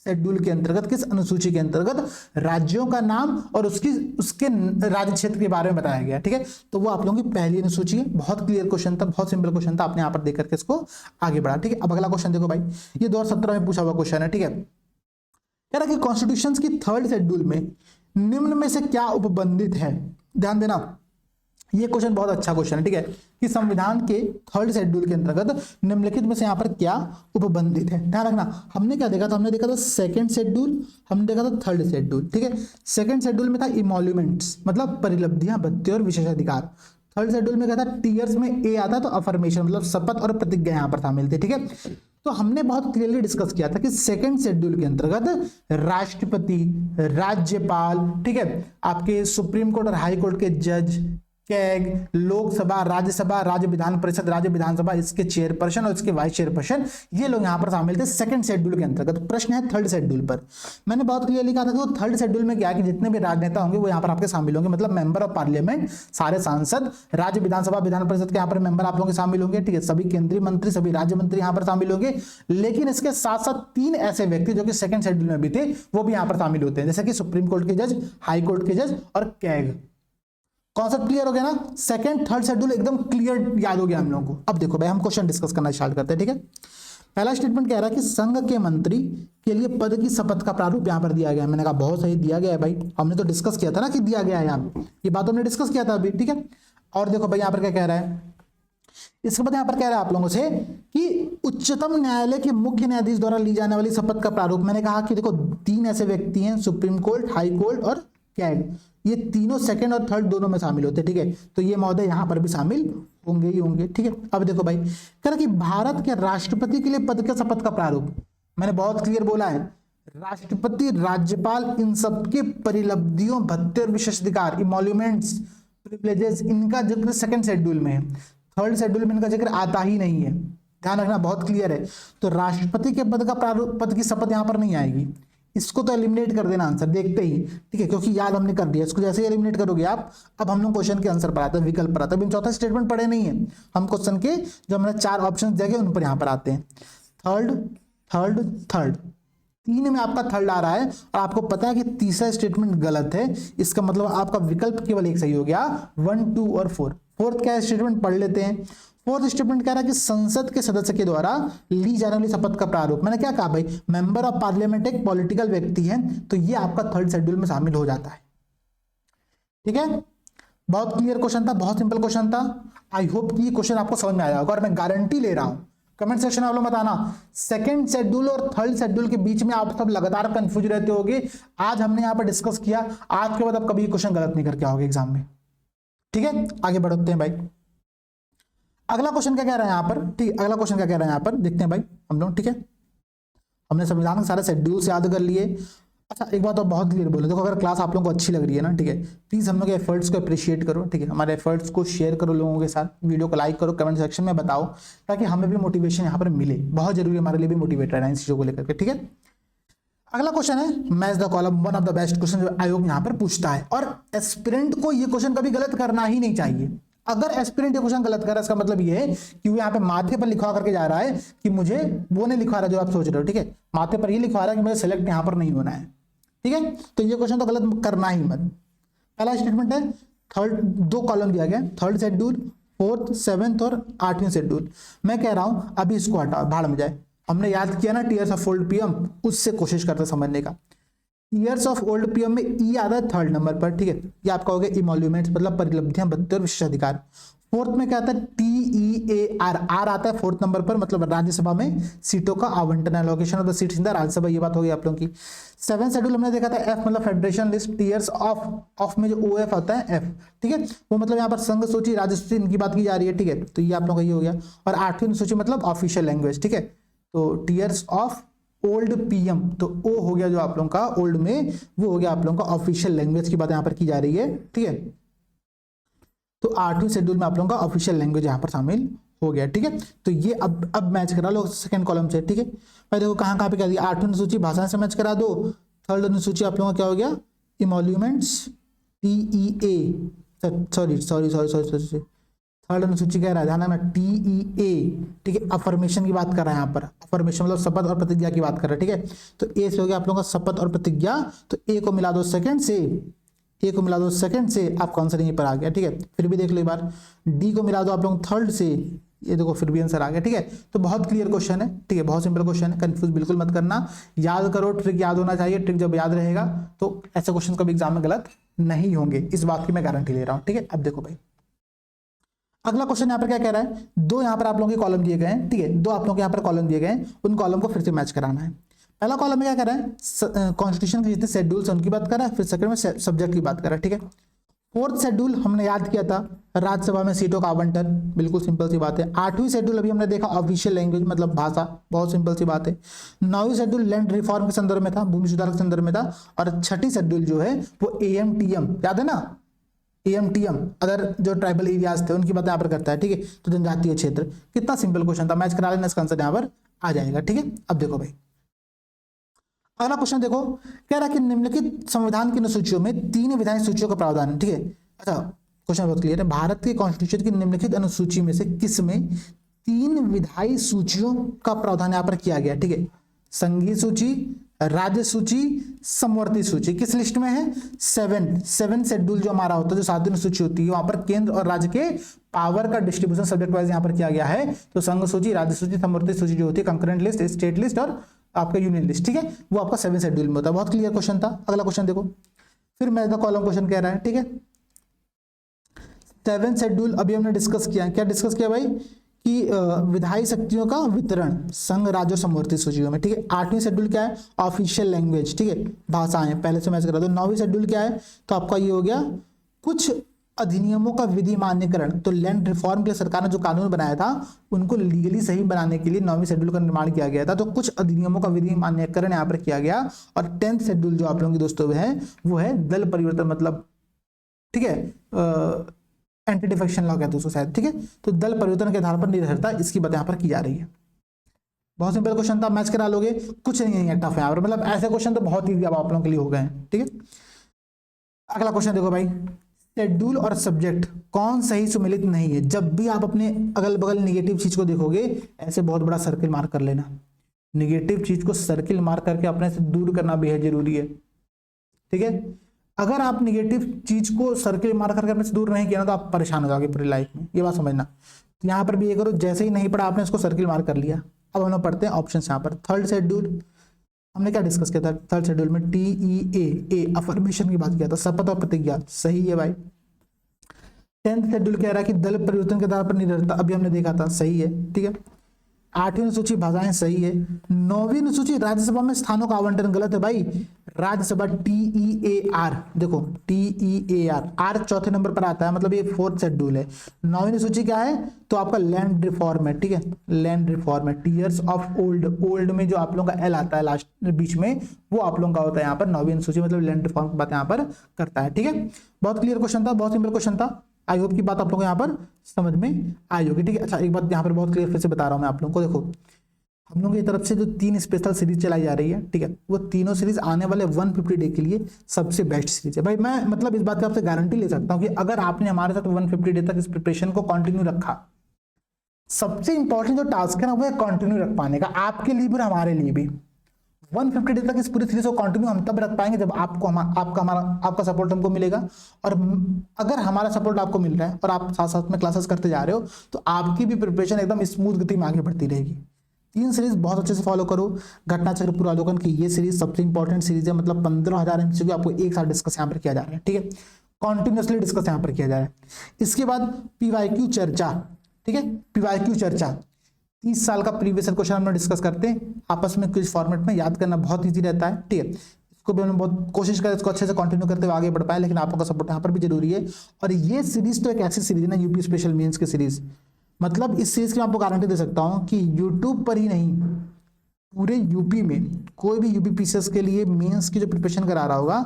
शेड्यूल के अंतर्गत, किस अनुसूची के अंतर्गत राज्यों का नाम और उसके राज्य क्षेत्र के बारे में बताया गया, ठीक है। तो वो आप लोगों की पहली अनुसूची है। बहुत क्लियर क्वेश्चन था, बहुत सिंपल क्वेश्चन था, आपने यहाँ पर देख करके इसको आगे बढ़ा, ठीक है। अब अगला क्वेश्चन देखो भाई, ये 2017 में पूछा हुआ क्वेश्चन है, ठीक है। कह रहा कि कॉन्स्टिट्यूशन की 3rd शेड्यूल में निम्न में से क्या उपबंधित है। ध्यान देना, ये क्वेश्चन बहुत अच्छा क्वेश्चन है, ठीक है, कि संविधान के 3rd शेड्यूल के अंतर्गत निम्नलिखित में से यहाँ पर क्या उपबंधित है। ध्यान रखना, हमने क्या देखा था, हमने देखा था 2nd शेड्यूल, हमने देखा था 3rd शेड्यूल, ठीक है। 2nd शेड्यूल में था इमोल्यूमेंट्स, मतलब परिलब्धियां, भत्ते और विशेषाधिकार। 3rd शेड्यूल में क्या था, टीयर्स में ए आता तो अफर्मेशन, मतलब शपथ और प्रतिज्ञा यहाँ पर शामिल थे, ठीक है। तो हमने बहुत क्लियरली डिस्कस किया था कि 2nd शेड्यूल के अंतर्गत राष्ट्रपति, राज्यपाल, ठीक है, आपके सुप्रीम कोर्ट और हाई कोर्ट के जज, कैग, लोकसभा, राज्यसभा, राज्य विधान परिषद, राज्य विधानसभा, इसके चेयरपर्सन और इसके वाइस चेयरपर्सन, ये लोग यहाँ पर शामिल थे 2nd शेड्यूल के अंतर्गत। प्रश्न है 3rd शेड्यूल पर। मैंने बहुत क्लियरली कहा था कि वो 3rd शेड्यूल में क्या है कि जितने भी राजनेता होंगे वो यहाँ पर आपके शामिल होंगे, मतलब मेंबर ऑफ पार्लियामेंट, सारे सांसद, राज्य विधानसभा, विधान परिषद के यहाँ पर मेंबर आप लोगों के शामिल होंगे, ठीक है। सभी केंद्रीय मंत्री, सभी राज्य मंत्री यहाँ पर शामिल होंगे, लेकिन इसके साथ साथ 3 ऐसे व्यक्ति जो कि 2nd शेड्यूल में भी थे वो भी यहाँ पर शामिल होते हैं, जैसे कि सुप्रीम कोर्ट के जज, हाई कोर्ट के जज और कैग। कॉन्सेप्ट क्लियर हो गया ना, 2nd 3rd शेड्यूल एकदम क्लियर याद हो गया हम लोगों को। अब देखो भाई, हम क्वेश्चन डिस्कस करना स्टार्ट करते हैं, ठीक है। पहला स्टेटमेंट कह रहा है कि संघ के मंत्री के लिए पद की शपथ का प्रारूप यहां पर दिया गया है। मैंने कहा बहुत सही दिया गया है भाई, हमने तो डिस्कस किया था ना कि दिया गया है, यहाँ ये बात हमने डिस्कस किया था अभी, ठीक है। और देखो भाई यहाँ पर क्या कह रहा है, इसके बाद यहाँ पर कह रहा है आप लोगों से कि उच्चतम न्यायालय के मुख्य न्यायाधीश द्वारा ली जाने वाली शपथ का प्रारूप। मैंने कहा कि देखो 3 ऐसे व्यक्ति हैं, सुप्रीम कोर्ट, हाई कोर्ट और कैग, ये तीनों 2nd और 3rd दोनों में शामिल होते हैं, ठीक है। तो ये महोदय यहाँ पर भी शामिल होंगे ही होंगे, ठीक है। अब देखो भाई, कह रहा कि भारत के राष्ट्रपति के लिए पद के शपथ का प्रारूप। मैंने बहुत क्लियर बोला है, राष्ट्रपति, राज्यपाल, इन सबके परिलब्धियों, भत्ते और विशेषाधिकार, इमोल्यूमेंट्स, प्रिविलेजेस, इनका जिक्र 2nd शेड्यूल में है। 3rd शेड्यूल में इनका जिक्र आता ही नहीं है, ध्यान रखना, बहुत क्लियर है। तो राष्ट्रपति के पद का प्रारूप, पद की शपथ यहाँ पर नहीं आएगी, इसको तो एलिमिनेट कर देना आंसर देखते ही, ठीक है, क्योंकि याद हमने कर दिया। इसको जैसे ही एलिमिनेट करोगे आप, अब हम लोग क्वेश्चन के आंसर पर आते हैं, विकल्प पर आते हैं। चौथा स्टेटमेंट पढ़े नहीं है हम, क्वेश्चन के जो हमने 4 ऑप्शन देखे उन पर यहाँ पर आते हैं। 3rd 3 में आपका 3rd आ रहा है और आपको पता है कि तीसरा स्टेटमेंट गलत है, इसका मतलब आपका विकल्प केवल एक सही हो गया, 1, 2 और 4। 4th क्या स्टेटमेंट पढ़ लेते हैं। 4th स्टेटमेंट कह रहा है कि संसद के सदस्य के द्वारा ली जाने वाली शपथ का प्रारूप। मैंने क्या कहा भाई, मेंबर ऑफ पार्लियामेंट एक पॉलिटिकल व्यक्ति है, तो ये आपका 3rd शेड्यूल में शामिल हो जाता है, ठीक है। बहुत क्लियर क्वेश्चन था, बहुत सिंपल क्वेश्चन था। आई होप कि ये क्वेश्चन आपको समझ में आया होगा और मैं गारंटी ले रहा हूं, कमेंट सेक्शन में आप लोग बताना 2nd शेड्यूल और 3rd शेड्यूल के बीच में आप सब लगातार कंफ्यूज रहते होगे। आज हमने यहाँ पर डिस्कस किया, आज के बाद आप कभी क्वेश्चन गलत नहीं करके आओगे एग्जाम में, ठीक है। आगे बढ़ते हैं भाई, अगला क्वेश्चन क्या कह रहा है यहाँ पर, ठीक, अगला क्वेश्चन क्या कह रहा है यहाँ पर, देखते हैं भाई हम लोग, ठीक है। हमने संविधान के सारे शेड्यूल से याद कर लिए। अच्छा एक बात और बहुत क्लियर बोलो, देखो अगर क्लास आप लोगों को अच्छी लग रही है ना, ठीक है, प्लीज हम लोग के एफर्ट्स को अप्रिशिएट करो, ठीक है, हमारे एफर्ट्स को शेयर करो लोगों के साथ, वीडियो को लाइक करो, कमेंट सेक्शन में बताओ, ताकि हमें भी मोटिवेशन यहाँ पर मिले। बहुत जरूरी है हमारे लिए भी मोटिवेट रहना इन चीजों को लेकर के, ठीक है। अगला क्वेश्चन है match the column, one of the best question जो आयोग यहाँ पर पूछता है, और एस्पिरेंट को ये क्वेश्चन कभी गलत करना ही नहीं चाहिए। अगर एस्पिरेंट ये क्वेश्चन गलत कर रहा है, इसका मतलब ये है कि वो यहाँ पे माथे पर लिखवा करके जा रहा है कि मुझे वो नहीं लिखवा रहा जो आप सोच रहे हो, ठीक है, माथे पर ये लिखवा रहा है कि मुझे सिलेक्ट यहाँ पर नहीं होना है, ठीक है। तो ये क्वेश्चन तो गलत करना ही मत। पहला स्टेटमेंट है 2 कॉलम दिया गया, 3rd शेड्यूल, 4th, 7th और 8वीं शेड्यूल। मैं कह रहा हूं अभी इसको हटाओ, भाड़ में जाए। हमने याद किया ना टीयर्स ऑफ ओल्ड पीएम, उससे कोशिश करते समझने का। ईयर्स ऑफ ओल्ड पीएम में ई आता है 3rd नंबर पर, ठीक है, ये आपका हो गया इमोल्यूमेंट्स, मतलब परिलब्धियां, भत्ते और विशेषाधिकार। फोर्थ में क्या आता है, TEAR, आर आता है फोर्थ नंबर पर, मतलब राज्यसभा में सीटों का आवंटन, allocation of the seats in the Rajya Sabha, ये बात हो गई आप लोगों की। 7 शेड्यूल हमने देखा था, एफ मतलब फेडरेशन लिस्ट, टीयर्स ऑफ में जो OF आता है एफ, ठीक है, वो मतलब यहाँ पर संघ सूची, राज्य सूची, इनकी बात की जा रही है, ठीक है, तो ये आप लोगों का ये हो गया। और 8वीं सूची मतलब ऑफिशियल लैंग्वेज, ठीक है, तो टीयर्स ऑफ ओल्ड PM, तो ओ हो गया जो आप लोगों का ओल्ड में, वो हो गया आप लोगों का ऑफिशियल लैंग्वेज की बात यहाँ पर की जा रही है, ठीक है। तो 8वीं शेड्यूल में आप लोगों का ऑफिशियल लैंग्वेज यहाँ पर शामिल हो गया, ठीक है। तो ये अब मैच करा लो सेकंड कॉलम से, ठीक है। भाई देखो कहाँ कहाँ पे क्या दिया, 8वीं अनुसूची भाषा से मैच करा दो, थर्ड अनुसूची आप लोगों का क्या हो गया, इमोल्यूमेंट्स, TEA, सॉरी थर्ड अनुसूची कह रहा है, ध्यान रखना, TEA, ठीक है, अफर्मेशन की बात कर रहा है यहाँ पर, अफर्मेशन मतलब शपथ और प्रतिज्ञा की बात कर रहा है, ठीक है। तो ए से हो गया आप लोगों का शपथ और प्रतिज्ञा, तो ए को मिला दो सेकंड से, ए को मिला दो सेकंड से, आपका आंसर यहीं पर आ गया, ठीक है। फिर भी देख लो एक बार, डी को मिला दो आप लोग थर्ड से, ये देखो फिर भी आंसर आ गया, ठीक है। तो बहुत क्लियर क्वेश्चन है, ठीक है, बहुत सिंपल क्वेश्चन है, कंफ्यूज बिल्कुल मत करना, याद करो, ट्रिक याद होना चाहिए, ट्रिक जब याद रहेगा तो ऐसे क्वेश्चन कभी एग्जाम में गलत नहीं होंगे, इस बात की मैं गारंटी ले रहा हूँ, ठीक है। अब देखो भाई अगला क्वेश्चन यहाँ पर क्या कह रहा है, दो यहाँ पर आप लोगों के कॉलम दिए गए हैं, ठीक है, दो आप लोगों के यहाँ पर कॉलम दिए गए हैं, उन कॉलम को फिर से मैच कराना है। पहला कॉलम में क्या कर रहा है, कॉन्स्टिट्यूशन के जितने शेड्यूल्स हैं उनकी बात कर रहा है, फिर सेकंड में सब्जेक्ट की बात कर रहा है, ठीक है। फोर्थ शेड्यूल हमने याद किया था, राज्यसभा में सीटों का आवंटन, बिल्कुल सिंपल सी बात है। 8वीं शेड्यूल अभी हमने देखा, ऑफिशियल लैंग्वेज मतलब भाषा, बहुत सिंपल सी बात है। 9वीं शेड्यूल लैंड रिफॉर्म के संदर्भ में था, भूमि सुधार के संदर्भ में था। और 6ठी शेड्यूल जो है वो AMTM, याद है ना, AMTM अदर जो ट्राइबल एरियाज थे उनकी बात यहाँ पर करता है, ठीक है, तो जनजातीय क्षेत्र। कितना सिंपल क्वेश्चन था, मैच करा लेना, इसका आंसर यहाँ पर आ जाएगा, ठीक है। अब देखो भाई अगला क्वेश्चन देखो, कह रहा है कि निम्नलिखित संविधान की अनुसूचियों में 3 विधायी सूचियों का प्रावधान है, ठीक है। अच्छा क्वेश्चन बहुत क्लियर है, भारत के कॉन्स्टिट्यूशन की निम्नलिखित अनुसूची में से किस में 3 विधायी सूचियों का प्रावधान यहाँ पर किया गया, ठीक है। संघीय सूची, राज्य सूची, समवर्ती सूची, किस लिस्ट में है, 7 शेड्यूल जो हमारा होता है, जो 7वीं सूची होती है, वहां पर केंद्र और राज्य के पावर का डिस्ट्रीब्यूशन सब्जेक्ट वाइज यहाँ पर किया गया है। तो संघ सूची, राज्य सूची, समवर्ती सूची जो होती है, कंकरेंट लिस्ट, स्टेट लिस्ट और आपका यूनियन लिस्ट, ठीक है, वो आपका 7 शेड्यूल में होता है। बहुत क्लियर क्वेश्चन था। अगला क्वेश्चन देखो, फिर मैं कॉलम क्वेश्चन कह रहा है, ठीक है। 7 शेड्यूल अभी हमने डिस्कस किया, क्या डिस्कस किया भाई, कि विधायी शक्तियों का वितरण संघ, राज्य, समवर्ती सूचियों में, ठीक है। 8वीं शेड्यूल क्या है, ऑफिशियल लैंग्वेज, ठीक है, भाषाएं, पहले से मैच करा दो। 9वीं शेड्यूल क्या है, तो आपका ये हो गया कुछ अधिनियमों का विधि मान्यकरण, तो लैंड रिफॉर्म के लिए सरकार ने जो कानून बनाया था उनको लीगली सही बनाने के लिए 9वीं शेड्यूल का निर्माण किया गया था, तो कुछ अधिनियमों का विधि मान्यकरण यहाँ पर किया गया। और 10th शेड्यूल जो आप लोगों की दोस्तों है वो है दल परिवर्तन, मतलब ठीक है, एंटी डिफेक्शन लॉ कहते हैं उसको शायद, ठीक है। तो दल परिवर्तन के आधार पर निरर्थता, इसकी बात यहाँ पर की जा रही है। बहुत सिंपल क्वेश्चन था, मैच करा लोगे, कुछ नहीं है टफ यहाँ पर, मतलब ऐसे क्वेश्चन तो बहुत ईजी अब आप लोगों के लिए हो गए हैं, ठीक है। अगला क्वेश्चन देखो भाई, शेड्यूल और सब्जेक्ट कौन सही सुमेलित नहीं है। जब भी आप अपने अगल बगल निगेटिव चीज को देखोगे, ऐसे बहुत बड़ा सर्किल मार्क कर लेना, निगेटिव चीज को सर्किल मार्क करके अपने से दूर करना बेहद जरूरी है, ठीक है। अगर आप निगेटिव चीज को सर्किल मार्क करके अपने से दूर नहीं किया ना, तो आप परेशान हो जाओगे पूरी लाइफ में, ये बात समझना। तो यहाँ पर भी ये करो, जैसे ही नहीं पढ़ा आपने इसको सर्किल मार्क कर लिया। अब हम लोग पढ़ते हैं ऑप्शन यहाँ पर। थर्ड शेड्यूल हमने क्या डिस्कस किया था, थर्ड शेड्यूल में TEA अफर्मेशन की बात किया था, शपथ और प्रतिज्ञा, सही है भाई। 10th शेड्यूल कह रहा है कि दल परिवर्तन के आधार पर निरर्थता, अभी हमने देखा था, सही है, ठीक है। 8वीं अनुसूची भाषाएं, सही है। 9वीं अनुसूची राज्यसभा में स्थानों का आवंटन, गलत है भाई। राज्यसभा TEAR, देखो TEAR, आर चौथे नंबर पर आता है, मतलब ये 4th शेड्यूल है। 9वीं अनुसूची क्या है, तो आपका लैंड रिफॉर्म है, ठीक है, लैंड रिफॉर्म है। टीयर्स ऑफ ओल्ड में जो आप लोगों का एल आता है लास्ट बीच में, वो आप लोगों का होता है यहाँ पर 9वीं अनुसूची, मतलब लैंड रिफॉर्म की बात यहाँ पर करता है, ठीक है। बहुत क्लियर क्वेश्चन था, बहुत सिंपल क्वेश्चन था। आई होप की बात आप लोगों को यहाँ पर समझ में आई होगी, ठीक है। अच्छा एक बात यहाँ पर बहुत क्लियर फिर से बता रहा हूँ मैं आप लोगों को, देखो हम लोगों की तरफ से जो 3 स्पेशल सीरीज चलाई जा रही है, ठीक है, वो तीनों सीरीज आने वाले 150 डे के लिए सबसे बेस्ट सीरीज है भाई। मैं मतलब इस बात की आपसे गारंटी ले सकता हूँ कि अगर आपने हमारे साथ 150 डे तक इस प्रिपरेशन को कंटिन्यू रखा, सबसे इंपॉर्टेंट जो टास्क है ना वो है कंटिन्यू रख पाने का, आपके लिए भी और हमारे लिए भी। 150 डे तक इस पूरी सीरीज को कंटिन्यू हम तब रख पाएंगे जब आपका सपोर्ट हमको मिलेगा। और अगर हमारा सपोर्ट आपको मिल रहा है और आप साथ साथ में क्लासेस करते जा रहे हो, तो आपकी भी प्रिपरेशन एकदम स्मूथ गति में आगे बढ़ती रहेगी। 3 सीरीज बहुत अच्छे से फॉलो करो। घटना चक्र पूर्वावलोकन की ये सीरीज सबसे इंपॉर्टेंट सीरीज है, मतलब 15,000 MCQ आपको एक साथ डिस्कस यहाँ पर किया जा रहा है, ठीक है। कॉन्टिन्यूसली डिस्कस यहाँ पर किया जा रहा है। इसके बाद पीवाईक्यू चर्चा, ठीक है, पीवाईक्यू चर्चा 30 साल का प्रीवियस ईयर क्वेश्चन हम लोग डिस्कस करते हैं आपस में क्विज फॉर्मेट में, याद करना बहुत ईजी रहता है, ठीक है। इसको भी हमने बहुत कोशिश करें इसको अच्छे से कंटिन्यू करते हुए आगे बढ़ पाए, लेकिन आप लोगों का सपोर्ट यहाँ पर भी जरूरी है। और ये सीरीज तो एक ऐसी सीरीज है ना, यूपी स्पेशल मेंस की सीरीज, मतलब इस सीरीज की मैं आपको गारंटी दे सकता हूँ कि यूट्यूब पर ही नहीं, पूरे यूपी में कोई भी यूपी पीसीएस के लिए मेंस की जो प्रिपरेशन करा रहा होगा,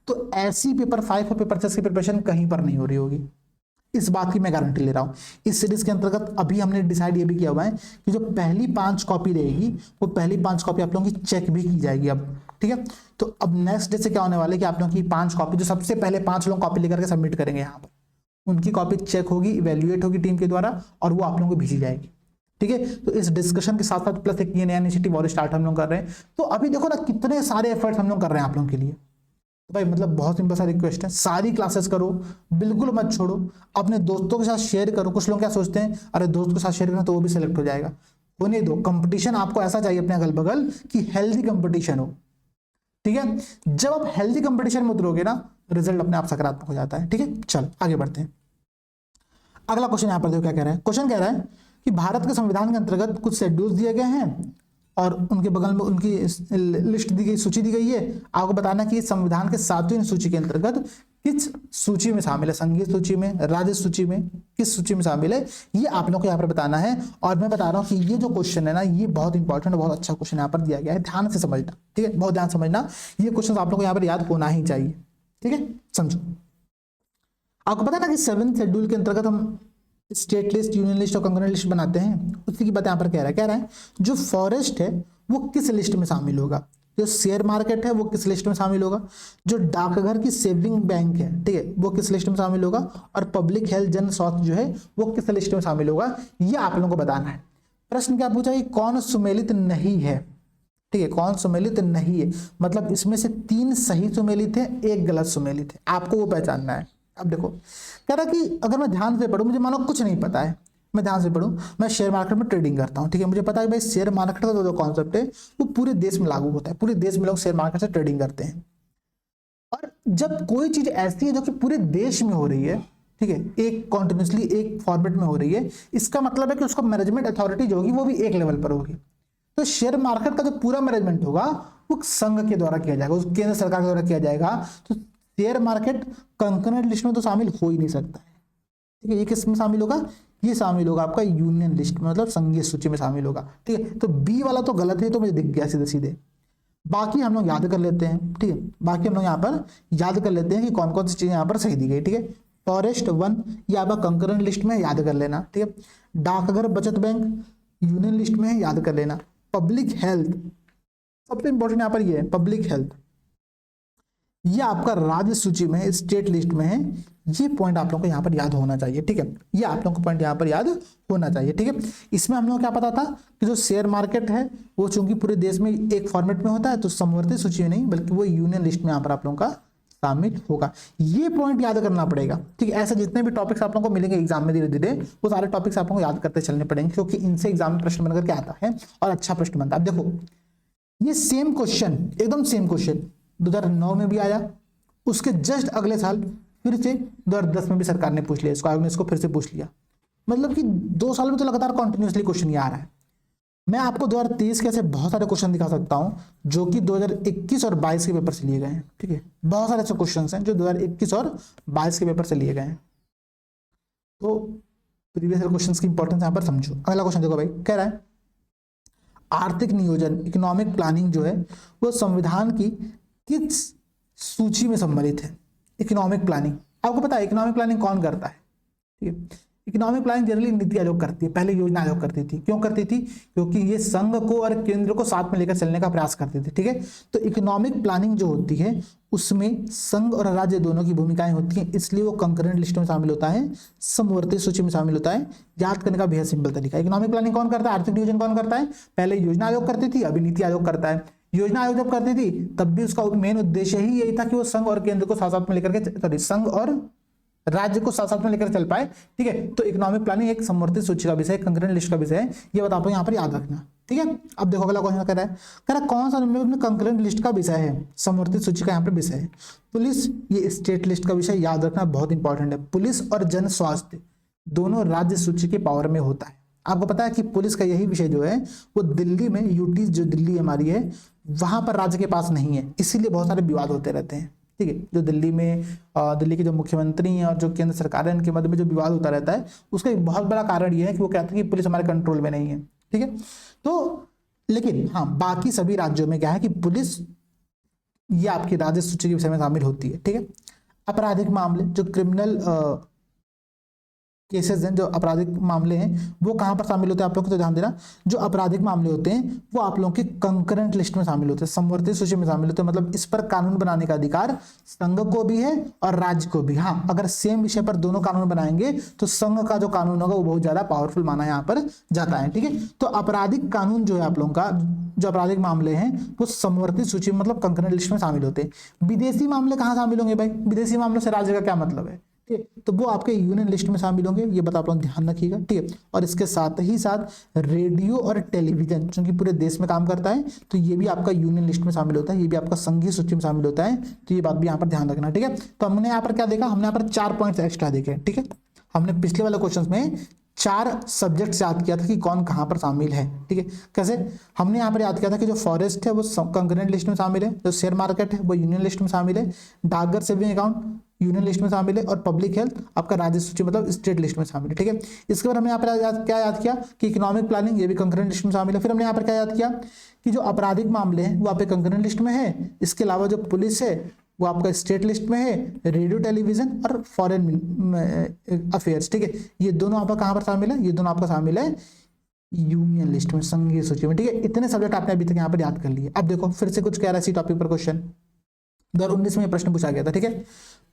तो ऐसी पेपर 5 और पेपर 6 की प्रिपरेशन कहीं पर नहीं हो रही होगी, इस बात की मैं गारंटी ले रहा हूं। इस सीरीज के अंतर्गत अभी हमने डिसाइड ये भी किया हुआ है कि जो पहली 5 कॉपी रहेगी वो पहली 5 कॉपी आप लोगों की चेक भी की जाएगी अब, ठीक है। तो अब नेक्स्ट डे से क्या होने वाला है कि आप लोगों की 5 कॉपी, जो सबसे पहले 5 लोग कॉपी लेकर के सबमिट करेंगे यहाँ पर, उनकी कॉपी चेक होगी, इवेल्युएट होगी टीम के द्वारा और वो आप लोगों को भेजी जाएगी, ठीक है। तो इस डिस्कशन के साथ साथ प्लस एक ये नया इनिशिएटिव और स्टार्ट हम लोग कर रहे हैं। तो अभी देखो ना कितने सारे एफर्ट्स हम लोग कर रहे हैं आप लोगों के लिए। तो भाई मतलब बहुत सिंपल सा रिक्वेस्ट है, सारी क्लासेस करो, बिल्कुल मत छोड़ो, अपने दोस्तों के साथ शेयर करो। कुछ लोग क्या सोचते हैं, अरे दोस्त के साथ शेयर करना तो वो भी सिलेक्ट हो जाएगा, होने दो। कंपटीशन आपको ऐसा चाहिए अपने अगल बगल कि हेल्दी कंपटीशन हो, ठीक है। जब आप हेल्दी कंपटीशन में उतरोगे ना, रिजल्ट अपने आप सकारात्मक हो जाता है, ठीक है। चल आगे बढ़ते हैं। अगला क्वेश्चन यहां पर देखो क्या कह रहा है। क्वेश्चन कह रहा है कि भारत के संविधान के अंतर्गत कुछ शेड्यूल्स दिए गए हैं और उनके बगल में उनकी लिस्ट दी गई, सूची दी गई है। आपको बताना कि संविधान के 7वीं सूची के अंतर्गत किस सूची में शामिल है, संघीय सूची में, राज्य सूची में, किस सूची में शामिल है, ये आप लोगों को यहाँ पर बताना है। और मैं बता रहा हूँ कि ये जो क्वेश्चन है ना, ये बहुत इंपॉर्टेंट, बहुत अच्छा क्वेश्चन यहाँ पर दिया गया है, ध्यान से समझना, ठीक है, बहुत ध्यान से समझना। ये क्वेश्चन आप लोगों को यहाँ पर याद होना ही चाहिए, ठीक है, समझो। आपको पता ना कि 7th शेड्यूल के अंतर्गत हम स्टेट लिस्ट, यूनियन लिस्ट और कंकरेंट लिस्ट बनाते हैं, उसी की बात यहाँ पर कह रहा है जो फॉरेस्ट है वो किस लिस्ट में शामिल होगा, जो शेयर मार्केट है वो किस लिस्ट में शामिल होगा, जो डाकघर की सेविंग बैंक है, ठीक है, वो किस लिस्ट में शामिल होगा, और पब्लिक हेल्थ जन स्वास्थ्य जो है वो किस लिस्ट में शामिल होगा, ये आप लोगों को बताना है। प्रश्न क्या पूछा है, कौन सुमेलित नहीं है, ठीक है, कौन सुमेलित नहीं है, मतलब इसमें से 3 सही सुमेलित है, 1 गलत सुमेलित है, आपको वो पहचानना है। अब देखो कह रहा कि अगर मैं ध्यान से पढ़ूं, मुझे मानो कुछ नहीं पता है, मैं ध्यान से पढ़ूं, मैं शेयर मार्केट में ट्रेडिंग करता हूं, ठीक है, मुझे पता है भाई शेयर मार्केट का जो कॉन्सेप्ट है वो पूरे देश में लागू होता है, पूरे देश में लोग शेयर मार्केट से ट्रेडिंग करते हैं। और जब कोई चीज ऐसी है जो कि पूरे देश में हो रही है, ठीक है, एक कॉन्टिन्यूसली एक फॉर्मेट में हो रही है, इसका मतलब है कि उसका मैनेजमेंट अथॉरिटी जो होगी वो भी एक लेवल पर होगी। तो शेयर मार्केट का जो पूरा मैनेजमेंट होगा वो संघ के द्वारा किया जाएगा, उस केंद्र सरकार के द्वारा किया जाएगा। तो शेयर मार्केट कंकरेंट लिस्ट में तो शामिल हो ही नहीं सकता है, ठीक है। ये किस में शामिल होगा, ये शामिल होगा आपका यूनियन लिस्ट में, मतलब संघीय सूची में शामिल होगा, ठीक है। तो बी वाला तो गलत है, तो मुझे दिख गया सीधे सीधे। बाकी हम लोग याद कर लेते हैं, ठीक है, बाकी हम लोग यहाँ पर याद कर लेते हैं कि कौन कौन सी चीजें यहाँ पर सही दी गई, ठीक है। फॉरेस्ट 1 ये आपका कंकरेंट लिस्ट में याद कर लेना, ठीक है। डाकघर बचत बैंक यूनियन लिस्ट में याद कर लेना। पब्लिक हेल्थ सबसे इंपॉर्टेंट यहाँ पर ये है, पब्लिक हेल्थ ये आपका राज्य सूची में है, स्टेट लिस्ट में है। ये पॉइंट आप लोगों को यहाँ पर याद होना चाहिए, ठीक है, ये आप लोगों को पॉइंट यहाँ पर याद होना चाहिए, ठीक है। इसमें हम लोग क्या पता था कि जो शेयर मार्केट है वो चूंकि पूरे देश में एक फॉर्मेट में होता है, तो समवर्ती सूची में नहीं बल्कि वो यूनियन लिस्ट में यहाँ पर आप लोगों का शामिल होगा। ये पॉइंट याद करना पड़ेगा, ठीक है। ऐसे जितने भी टॉपिक्स आप लोगों को मिलेंगे एग्जाम में धीरे धीरे, वो सारे टॉपिक्स आप लोगों को याद करते चलने पड़ेंगे, क्योंकि इनसे एग्जाम में प्रश्न बनकर के आता है और अच्छा प्रश्न बनता है। अब देखो ये सेम क्वेश्चन, एकदम सेम क्वेश्चन 2009 में भी आया, उसके जस्ट अगले साल फिर से 2010 में भी सरकार ने पूछ लिया, इसको आयोग ने इसको फिर से पूछ लिया। मतलब कि 2 साल में तो लगातार कॉन्टिन्यूसली क्वेश्चन ये आ रहा है। मैं आपको 2023 के ऐसे बहुत सारे क्वेश्चन दिखा सकता हूं जो कि 2021 और 22 के पेपर से लिए गए हैं, ठीक है। बहुत सारे ऐसे क्वेश्चन हैं जो 2021 और 22 के पेपर से लिए गए हैं। तो प्रीवियस ईयर क्वेश्चंस की इंपॉर्टेंस यहां पर समझो। अगला क्वेश्चन देखो भाई, कह रहा है आर्थिक नियोजन, इकोनॉमिक प्लानिंग जो है वो संविधान की किस सूची में सम्मिलित है। इकोनॉमिक प्लानिंग, आपको पता है इकोनॉमिक प्लानिंग कौन करता है, ठीक है। Economic planning generally NITI Aayog करती है, पहले योजना आयोग करती थी। क्यों करती थी, क्योंकि ये संघ को और केंद्र को साथ में लेकर चलने का प्रयास करते थे, ठीक है। तो इकोनॉमिक प्लानिंग जो होती है उसमें संघ और राज्य दोनों की भूमिकाएं होती हैं, इसलिए वो कंकरेंट लिस्ट में शामिल होता है, समवर्ती सूची में शामिल होता है। याद करने का बेहद सिंपल तरीका। इकोनॉमिक प्लानिंग कौन करता है, आर्थिक नियोजन कौन करता है, पहले योजना आयोग करती थी, अभी नीति आयोग करता है। योजना आयोग जब करती थी तब भी उसका मेन उद्देश्य ही यही था कि वो संघ और केंद्र को साथ साथ में लेकर के, सॉरी संघ और राज्य को साथ साथ में लेकर चल पाए, ठीक है। तो इकोनॉमिक प्लानिंग एक समवर्ती सूची का विषय, कंकरेंट लिस्ट का विषय है, ये बात आपको यहाँ पर याद रखना, ठीक है। अब देखो अगला क्वेश्चन कह रहा है कौन सा निम्नलिखित कंकरेंट लिस्ट का विषय है, समवर्ती सूची का यहाँ पर विषय है पुलिस, ये स्टेट लिस्ट का विषय याद रखना बहुत इंपॉर्टेंट है। पुलिस और जन स्वास्थ्य दोनों राज्य सूची के पावर में होता है। आपको पता है कि पुलिस का यही विषय जो है वो दिल्ली में, यूटी जो दिल्ली हमारी है वहां पर राज्य के पास नहीं है, इसीलिए बहुत सारे विवाद होते रहते हैं। ठीक है, जो दिल्ली में दिल्ली के जो मुख्यमंत्री हैं और जो केंद्र सरकार है, इनके मध्य में जो विवाद होता रहता है, उसका एक बहुत बड़ा कारण यह है कि वो कहते हैं कि पुलिस हमारे कंट्रोल में नहीं है। ठीक है, तो लेकिन हाँ बाकी सभी राज्यों में क्या है कि पुलिस ये आपकी राज्य सूची के विषय में शामिल होती है। ठीक है, आपराधिक मामले जो क्रिमिनल केसेस हैं, जो आपराधिक मामले हैं वो कहां पर शामिल होते हैं आप लोग को तो ध्यान देना, जो आपराधिक मामले होते हैं वो आप लोगों की कंकरेंट लिस्ट में शामिल होते हैं, समवर्ती सूची में शामिल होते हैं। मतलब इस पर कानून बनाने का अधिकार संघ को भी है और राज्य को भी। हाँ, अगर सेम विषय पर दोनों कानून बनाएंगे तो संघ का जो कानून होगा वो बहुत ज्यादा पावरफुल माना यहाँ पर जाता है। ठीक है, तो आपराधिक कानून जो है आप लोगों का, जो आपराधिक मामले हैं वो समवर्ती सूची में मतलब कंकरेंट लिस्ट में शामिल होते हैं। विदेशी मामले कहाँ शामिल होंगे भाई, विदेशी मामलों से राज्य का क्या मतलब है, तो वो आपके यूनियन लिस्ट में शामिल होंगे, ये बात आप लोग ध्यान रखिएगा। ठीक है, और इसके साथ ही साथ रेडियो और टेलीविजन जो कि पूरे देश में काम करता है तो ये भी आपका यूनियन लिस्ट में शामिल होता है, ये भी आपका संघीय सूची में शामिल होता है, तो ये बात भी यहाँ पर ध्यान रखना। ठीक है, तो हमने यहाँ पर क्या देखा, हमने यहाँ पर 4 पॉइंट्स एक्स्ट्रा देखे। ठीक है, हमने पिछले वाले क्वेश्चन में 4 सब्जेक्ट याद किया था कि कौन कहां पर शामिल है। ठीक है, कैसे हमने यहाँ पर याद किया था कि जो फॉरेस्ट है वो कंकरेंट लिस्ट में शामिल है, जो शेयर मार्केट है वो यूनियन लिस्ट में शामिल है, डाकघर सेविंग अकाउंट यूनियन लिस्ट में शामिल है, और पब्लिक हेल्थ आपका राज्य सूची मतलब स्टेट लिस्ट में शामिल है। ठीक है, इसके बाद हमने यहाँ पर क्या याद किया कि इकोनॉमिक प्लानिंग ये भी कंकरेंट लिस्ट में शामिल है। फिर हमने यहाँ पर क्या याद किया कि जो आपराधिक मामले हैं वो आपके कंकरेंट लिस्ट में है, इसके अलावा जो पुलिस है वो आपका स्टेट लिस्ट में है, रेडियो टेलीविजन और फॉरेन अफेयर्स। ठीक है, ये दोनों आपका कहां पर शामिल है, ये दोनों आपका शामिल है यूनियन लिस्ट में, संघीय सूची में। ठीक है, इतने सब्जेक्ट आपने अभी तक यहाँ पर याद कर लिए। अब देखो फिर से कुछ कह रहा है इसी टॉपिक पर क्वेश्चन 2019 में प्रश्न पूछा गया था। ठीक है,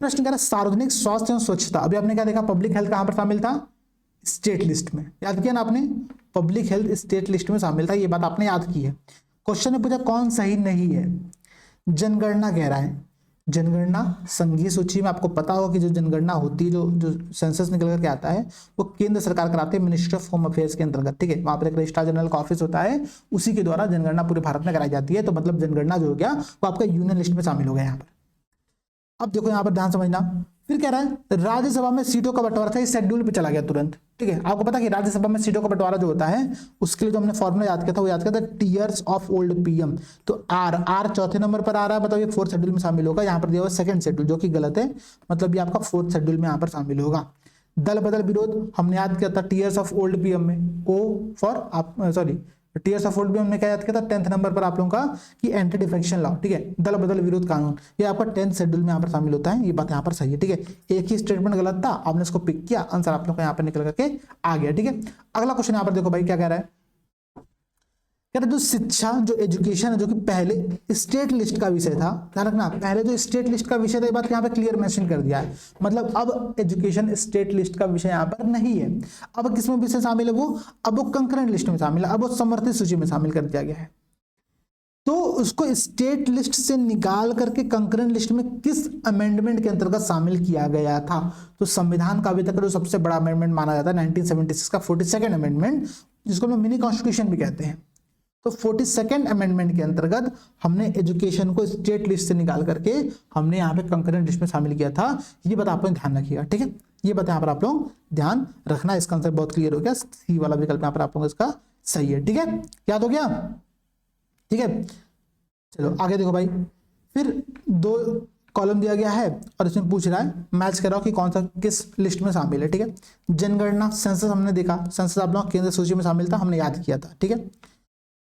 प्रश्न कह रहा है सार्वजनिक स्वास्थ्य एवं स्वच्छता, अभी आपने क्या देखा पब्लिक हेल्थ कहां पर शामिल था, स्टेट लिस्ट में, याद किया ना आपने, पब्लिक हेल्थ स्टेट लिस्ट में शामिल था, ये बात आपने याद की है। क्वेश्चन ने पूछा कौन सही नहीं है, जनगणना कह रहा है, जनगणना संघीय सूची में आपको पता होगा कि जो जनगणना होती है, जो सेंसस निकल करके आता है वो केंद्र सरकार कराते हैं मिनिस्ट्री ऑफ होम अफेयर्स के अंतर्गत। ठीक है, वहां पर एक रजिस्ट्रार जनरल का ऑफिस होता है, उसी के द्वारा जनगणना पूरे भारत में कराई जाती है। तो मतलब जनगणना जो हो गया वो आपका यूनियन लिस्ट में शामिल हो गया यहाँ पर। अब देखो यहाँ पर ध्यान समझना, फिर कह रहा है राज्यसभा में सीटों का बंटवारा था, इस शेड्यूल पे चला गया तुरंत। ठीक है, आपको पता है कि राज्यसभा में सीटों का बंटवारा जो होता है उसके लिए जो हमने फॉर्मूला याद किया था वो याद किया था टीयर्स ऑफ ओल्ड पीएम। तो आर चौथे नंबर पर आ रहा है, मतलब ये 4th शेड्यूल में शामिल होगा, यहाँ पर दिया हुआ 2nd शेड्यूल जो कि गलत है, मतलब ये आपका 4th शेड्यूल में यहाँ पर शामिल होगा। दल बदल विरोध हमने याद किया था टीयर्स ऑफ ओल्ड पीएम में, o for sorry tears of old PM हमने क्या याद किया था 10th नंबर पर आप लोगों का कि एंटी डिफेक्शन लॉ। ठीक है, दल बदल विरोध कानून ये आपका 10th शेड्यूल में यहाँ पर शामिल होता है, ये बात यहाँ पर सही है। ठीक है, एक ही स्टेटमेंट गलत था, आपने इसको पिक किया, आंसर आप लोग का यहाँ पर निकल करके आ गया। ठीक है, अगला क्वेश्चन यहाँ पर देखो भाई क्या कह रहा है, कह रहे जो शिक्षा जो एजुकेशन है जो कि पहले स्टेट लिस्ट का विषय था, ध्यान रखना पहले जो स्टेट लिस्ट का विषय था ये बात यहाँ पे क्लियर मेंशन कर दिया है, मतलब अब एजुकेशन स्टेट लिस्ट का विषय यहाँ पर नहीं है। अब किसमें विषय शामिल है वो, अब वो कंकरेंट लिस्ट में शामिल है, अब वो समवर्ती सूची में शामिल कर दिया गया है। तो उसको स्टेट लिस्ट से निकाल करके कंकरेंट लिस्ट में किस अमेंडमेंट के अंतर्गत शामिल किया गया था, तो संविधान का अभी तक जो सबसे बड़ा अमेंडमेंट माना जाता है 1976 का 42nd अमेंडमेंट, जिसको हम मिनी कॉन्स्टिट्यूशन भी कहते हैं। तो 42nd अमेंडमेंट के अंतर्गत हमने एजुकेशन को स्टेट लिस्ट से निकाल करके हमने यहाँ पे कंकरेंट लिस्ट में शामिल किया था, ये बात आप लोग ध्यान रखिएगा। ठीक है, ये बात यहाँ पर आप लोग ध्यान रखना, इसका आंसर बहुत क्लियर हो गया, सी वाला विकल्प यहाँ पर आप लोगों का इसका सही है। ठीक है, याद हो गया। ठीक है, चलो आगे देखो भाई, फिर 2 कॉलम दिया गया है और इसमें पूछ रहा है मैच कराओ कि कौन सा किस लिस्ट में शामिल है। ठीक है, जनगणना सेंसस हमने देखा, सेंसस आप लोग केंद्र सूची में शामिल था, हमने याद किया था। ठीक है,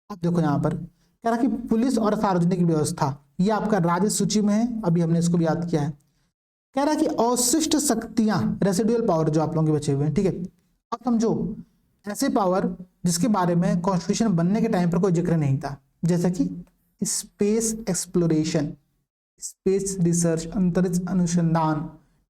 अब देखो यहाँ पर कह रहा कि पुलिस और सार्वजनिक व्यवस्था ये आपका राज्य सूची में है, अभी हमने इसको भी याद किया है। कह रहा कि अवशिष्ट शक्तियां रेसिडुअल पावर जो आप लोगों के बचे हुए हैं। ठीक है, अब समझो ऐसे पावर जिसके बारे में कॉन्स्टिट्यूशन बनने के टाइम पर कोई जिक्र नहीं था, जैसे कि स्पेस एक्सप्लोरेशन, स्पेस रिसर्च, अंतरिक्ष अनुसंधान।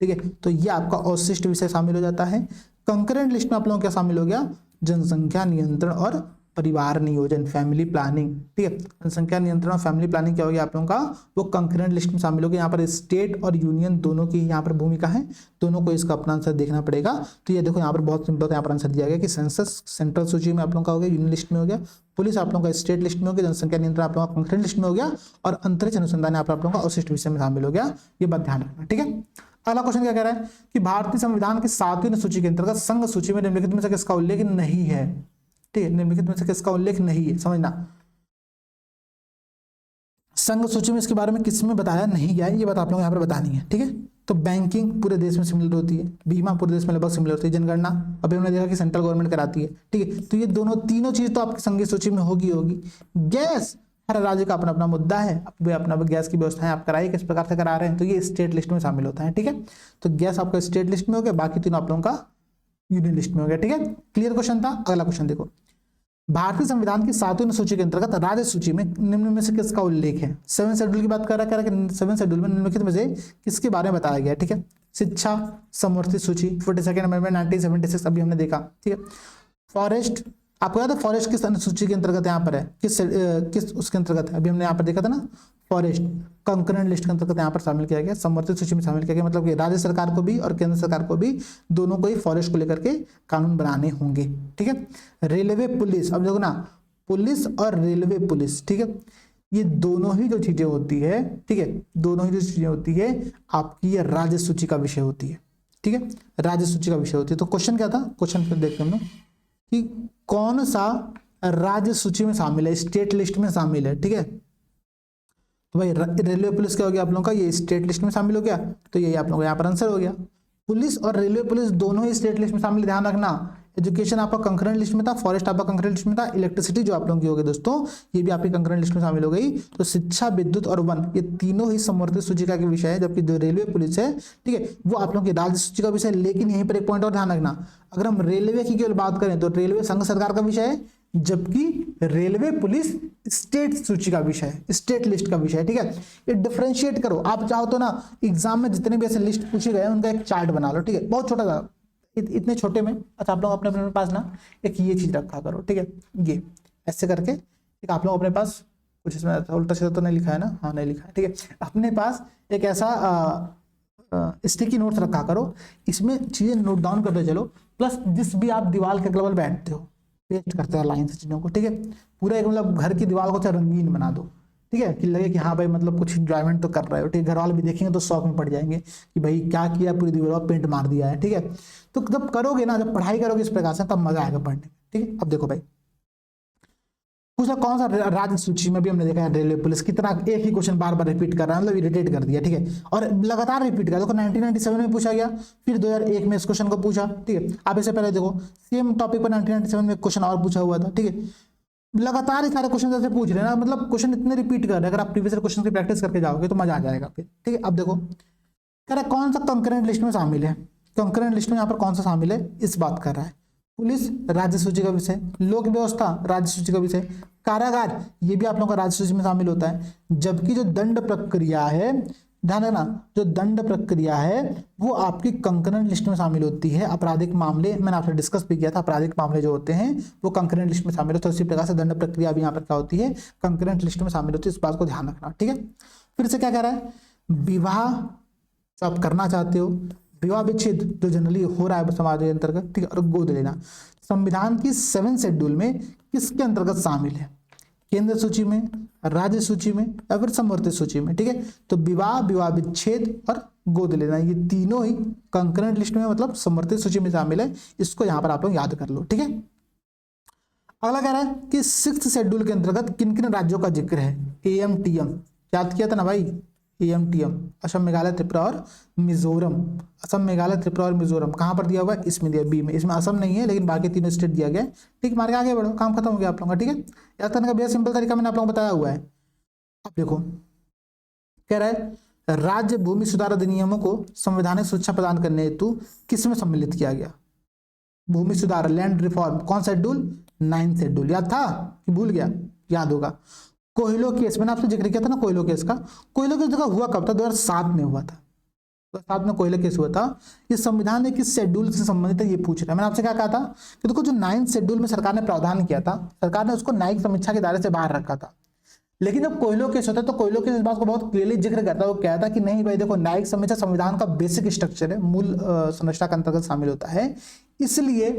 ठीक है, तो ये आपका अवशिष्ट विषय शामिल हो जाता है। कंकरेंट लिस्ट में आप लोगों क्या शामिल हो गया, जनसंख्या नियंत्रण और परिवार नियोजन, फैमिली प्लानिंग, ठीक है। जनसंख्या नियंत्रण और फैमिली प्लानिंग क्या होगी आप लोगों का, वो कंकरेंट लिस्ट में शामिल होगी। यहाँ पर स्टेट और यूनियन दोनों की यहाँ पर भूमिका है, दोनों को इसका अपना आंसर देखना पड़ेगा। तो ये देखो यहाँ पर बहुत सिंपल यहाँ पर आंसर दिया गया कि सेंसस सेंट्रल सूची में आप लोगों का हो गया, यूनियन लिस्ट में हो गया, पुलिस आप लोगों का स्टेट लिस्ट में हो गया, जनसंख्या नियंत्रण आप लोगों का कंकरेंट लिस्ट में हो गया, और अंतरिक्ष अनुसंधान आप लोगों का अवशिष्ट विषय में शामिल हो गया। ये बात ध्यान रखना, ठीक है। अगला क्वेश्चन क्या कह रहा है कि भारतीय संविधान की 7वीं सूची के अंतर्गत संघ सूची में निम्नलिखित में से किसका उल्लेख नहीं है, ठीक है। निम्नलिखित में से किसका उल्लेख नहीं है, समझना। संघ सूची में इसके बारे में किसमें बताया नहीं गया है, ये बात आप लोगों को यहाँ पर बतानी है, ठीक है। तो बैंकिंग पूरे देश में सिमिलर होती है, बीमा पूरे देश में लगभग सिमिलर होती है, जनगणना अभी हमने देखा कि सेंट्रल गवर्नमेंट कराती है, ठीक है। तो ये दोनों तीनों चीज तो आपकी संघीय सूची में होगी। गैस हर राज्य का अपना अपना मुद्दा है, वे अपना गैस की व्यवस्थाएं आप कराइए किस प्रकार से करा रहे हैं, तो ये स्टेट लिस्ट में शामिल होता है, ठीक है। तो गैस आपका स्टेट लिस्ट में हो गया, बाकी तीनों आप लोगों का यूनियन लिस्ट में हो गया, ठीक है। क्लियर क्वेश्चन था। अगला क्वेश्चन देखो, भारतीय संविधान की 7वीं सूची के अंतर्गत राज्य सूची में निम्न में से किसका उल्लेख है। 7 शेड्यूल की बात कर रहा है कि 7 शेड्यूल में निम्नलिखित में से किसके बारे में बताया गया, ठीक है। शिक्षा समवर्ती सूची 42nd अमेंडमेंट 1976 अभी हमने देखा, ठीक है। फॉरेस्ट आपको याद है फॉरेस्ट किस अनुसूची के अंतर्गत यहाँ पर है, किस उसके अंतर्गत है, अभी हमने यहाँ पर देखा था ना, फॉरेस्ट कंकरेंट लिस्ट के अंतर्गत यहाँ पर शामिल किया गया, समवर्ती सूची में शामिल किया गया। मतलब कि राज्य सरकार को भी और केंद्र सरकार को भी दोनों को ही फॉरेस्ट को लेकर के कानून बनाने होंगे, ठीक है। रेलवे पुलिस, अब देखो ना, पुलिस और रेलवे पुलिस, ठीक है, ये दोनों ही जो चीजें होती है, ठीक है, दोनों ही जो चीजें होती है आपकी ये राज्य सूची का विषय होती है, ठीक है, राज्य सूची का विषय होती है। तो क्वेश्चन क्या था, क्वेश्चन फिर देखते हम लोग कि कौन सा राज्य सूची में शामिल है, स्टेट लिस्ट में शामिल है, ठीक है। तो भाई रेलवे पुलिस क्या हो गया आप लोगों का, ये स्टेट लिस्ट में शामिल हो गया, तो ये आप लोगों का यहाँ पर आंसर हो गया। पुलिस और रेलवे पुलिस दोनों ही स्टेट लिस्ट में शामिल, ध्यान रखना। एजुकेशन आपका कंकरेंट लिस्ट में था, फॉरेस्ट आपका कंकरेंट लिस्ट में था, इलेक्ट्रिसिटी जो आप लोगों की हो गई दोस्तों ये भी आपकी कंकरेंट लिस्ट में शामिल हो गई। तो शिक्षा, विद्युत और वन ये तीनों ही समवर्ती सूचिका के विषय है, जबकि जो रेलवे पुलिस है, ठीक है, वो आप लोगों की राज्य सूची का विषय। लेकिन यहीं पर एक पॉइंट और ध्यान रखना, अगर हम रेलवे की केवल बात करें तो रेलवे संघ सरकार का विषय है, जबकि रेलवे पुलिस स्टेट सूची का विषय है, स्टेट लिस्ट का विषय है, ठीक है। ये डिफरेंशिएट करो, आप चाहो तो ना एग्जाम में जितने भी ऐसे लिस्ट पूछे गए उनका एक चार्ट बना लो, ठीक है, बहुत छोटा सा, इतने छोटे में। अच्छा आप लोग अपने अपने पास ना एक ये चीज रखा करो, ठीक है, ये ऐसे करके एक आप लोग अपने पास कुछ इसमें उल्टा सीधा तो नहीं लिखा है ना, हाँ नहीं लिखा है, ठीक है, अपने पास एक ऐसा स्टिकी नोट्स रखा करो, इसमें चीजें नोट डाउन करते चलो, प्लस जिस भी आप दीवार के अगल बैठते हो पेस्ट करते हो लाइन से चीजों को, ठीक है। पूरा एक मतलब घर की दीवार को रंगीन बना दो, ठीक है, कि लगे कि हाँ भाई मतलब कुछ एंजॉयमेंट तो कर रहे हो, ठीक है। घर वाले भी देखेंगे तो शौक में पड़ जाएंगे कि भाई क्या किया, पूरी दीवार पर पेंट मार दिया है, ठीक है। तो जब करोगे ना, जब पढ़ाई करोगे इस प्रकार से, तब मजा आएगा पढ़ने में, ठीक है। अब देखो भाई पूछा कौन सा राज्य सूची में, भी हमने देखा है रेलवे पुलिस कितना एक ही क्वेश्चन बार बार रिपीट कर रहा है, मतलब इरिटेट कर दिया, ठीक है, और लगातार रिपीट कर। देखो 1997 में पूछा गया, फिर 2001 में इस क्वेश्चन को पूछा, ठीक है। आप इससे पहले देखो सेम टॉपिक पर 1997 में क्वेश्चन और पूछा हुआ था, ठीक है। लगातार ही सारे क्वेश्चन ऐसे पूछ रहे हैं ना, मतलब क्वेश्चन इतने रिपीट कर रहे हैं, अगर आप प्रीवियस क्वेश्चन की प्रैक्टिस करके जाओगे तो मजा आ जाएगा फिर, ठीक है। अब देखो कह रहा है कौन सा कंकरेंट लिस्ट में शामिल है, कंकरेंट लिस्ट में यहाँ पर कौन सा शामिल है, इस बात कर रहा है। पुलिस राज्य सूची का विषय, लोक व्यवस्था राज्य सूची का विषय, कारागार ये भी आप लोगों का राज्य सूची में शामिल होता है, जबकि जो दंड प्रक्रिया है, ध्यान रखना, जो दंड प्रक्रिया है वो आपकी कंकरेंट लिस्ट में शामिल होती है। आपराधिक मामले मैंने आपसे डिस्कस भी किया था, आपराधिक मामले जो होते हैं वो कंकरेंट लिस्ट में शामिल होते हैं, उसी प्रकार से दंड प्रक्रिया भी यहाँ पर क्या होती है, कंकरेंट लिस्ट में शामिल होती है, इस बात को ध्यान रखना, ठीक है। फिर से क्या कह रहा है, विवाह जो आप करना चाहते हो, विवाह विच्छेद जो जनरली हो रहा है समाज के अंतर्गत, ठीक है, और गोद लेना संविधान की 7 शेड्यूल में किसके अंतर्गत शामिल है, केंद्र सूची में, राज्य सूची में या फिर समवर्ती सूची में, ठीक है। तो विवाह, विवाह विच्छेद और गोद लेना ये तीनों ही कंकरेंट लिस्ट में मतलब समवर्ती सूची में शामिल है, इसको यहां पर आप लोग याद कर लो, ठीक है। अगला कह रहा है कि 6th शेड्यूल के अंतर्गत किन किन राज्यों का जिक्र है, AMTM याद किया था ना भाई, AMTM असम, मेघालय, त्रिपुरा और मिजोरम, असम, मेघालय, त्रिपुरा और मिजोरम कहाँ पर दिया हुआ है, इसमें दिया, बी में, इसमें असम नहीं है लेकिन बाकी तीनों स्टेट दिया गया है, ठीक, मार के आगे बढ़ो, काम खत्म हो गया आप लोगों का, ठीक है। याद करने का बेहद सिंपल तरीका मैंने आप लोगों को बताया हुआ है। अब देखो कह रहा है राज्य भूमि सुधार अधिनियमों को संवैधानिक सुरक्षा प्रदान करने हेतु किसमें सम्मिलित किया गया, भूमि सुधार लैंड रिफॉर्म, कौन सा शेड्यूल, 9th शेड्यूल, याद था कि भूल गया, याद होगा। कोयलो केस मैंने आपसे जिक्र किया था ना, कोयलो केस का, कोयलो केस जगह हुआ कब था, 2007 में हुआ था, साथ में कोयले केस हुआ था। ये संविधान ने किस शेड्यूल से संबंधित है ये पूछ रहा है। मैंने आपसे क्या कहा था कि देखो जो 9th शेड्यूल में सरकार ने प्रावधान किया था, सरकार ने उसको न्यायिक समीक्षा के दायरे से बाहर रखा था। लेकिन जब कोयलों केस होता है तो कोयलों केस इस बात को बहुत क्लियरली जिक्र करता है, वो कहता है कि नहीं भाई देखो न्यायिक समीक्षा संविधान का बेसिक स्ट्रक्चर है, मूल संरचना के अंतर्गत शामिल होता है, इसलिए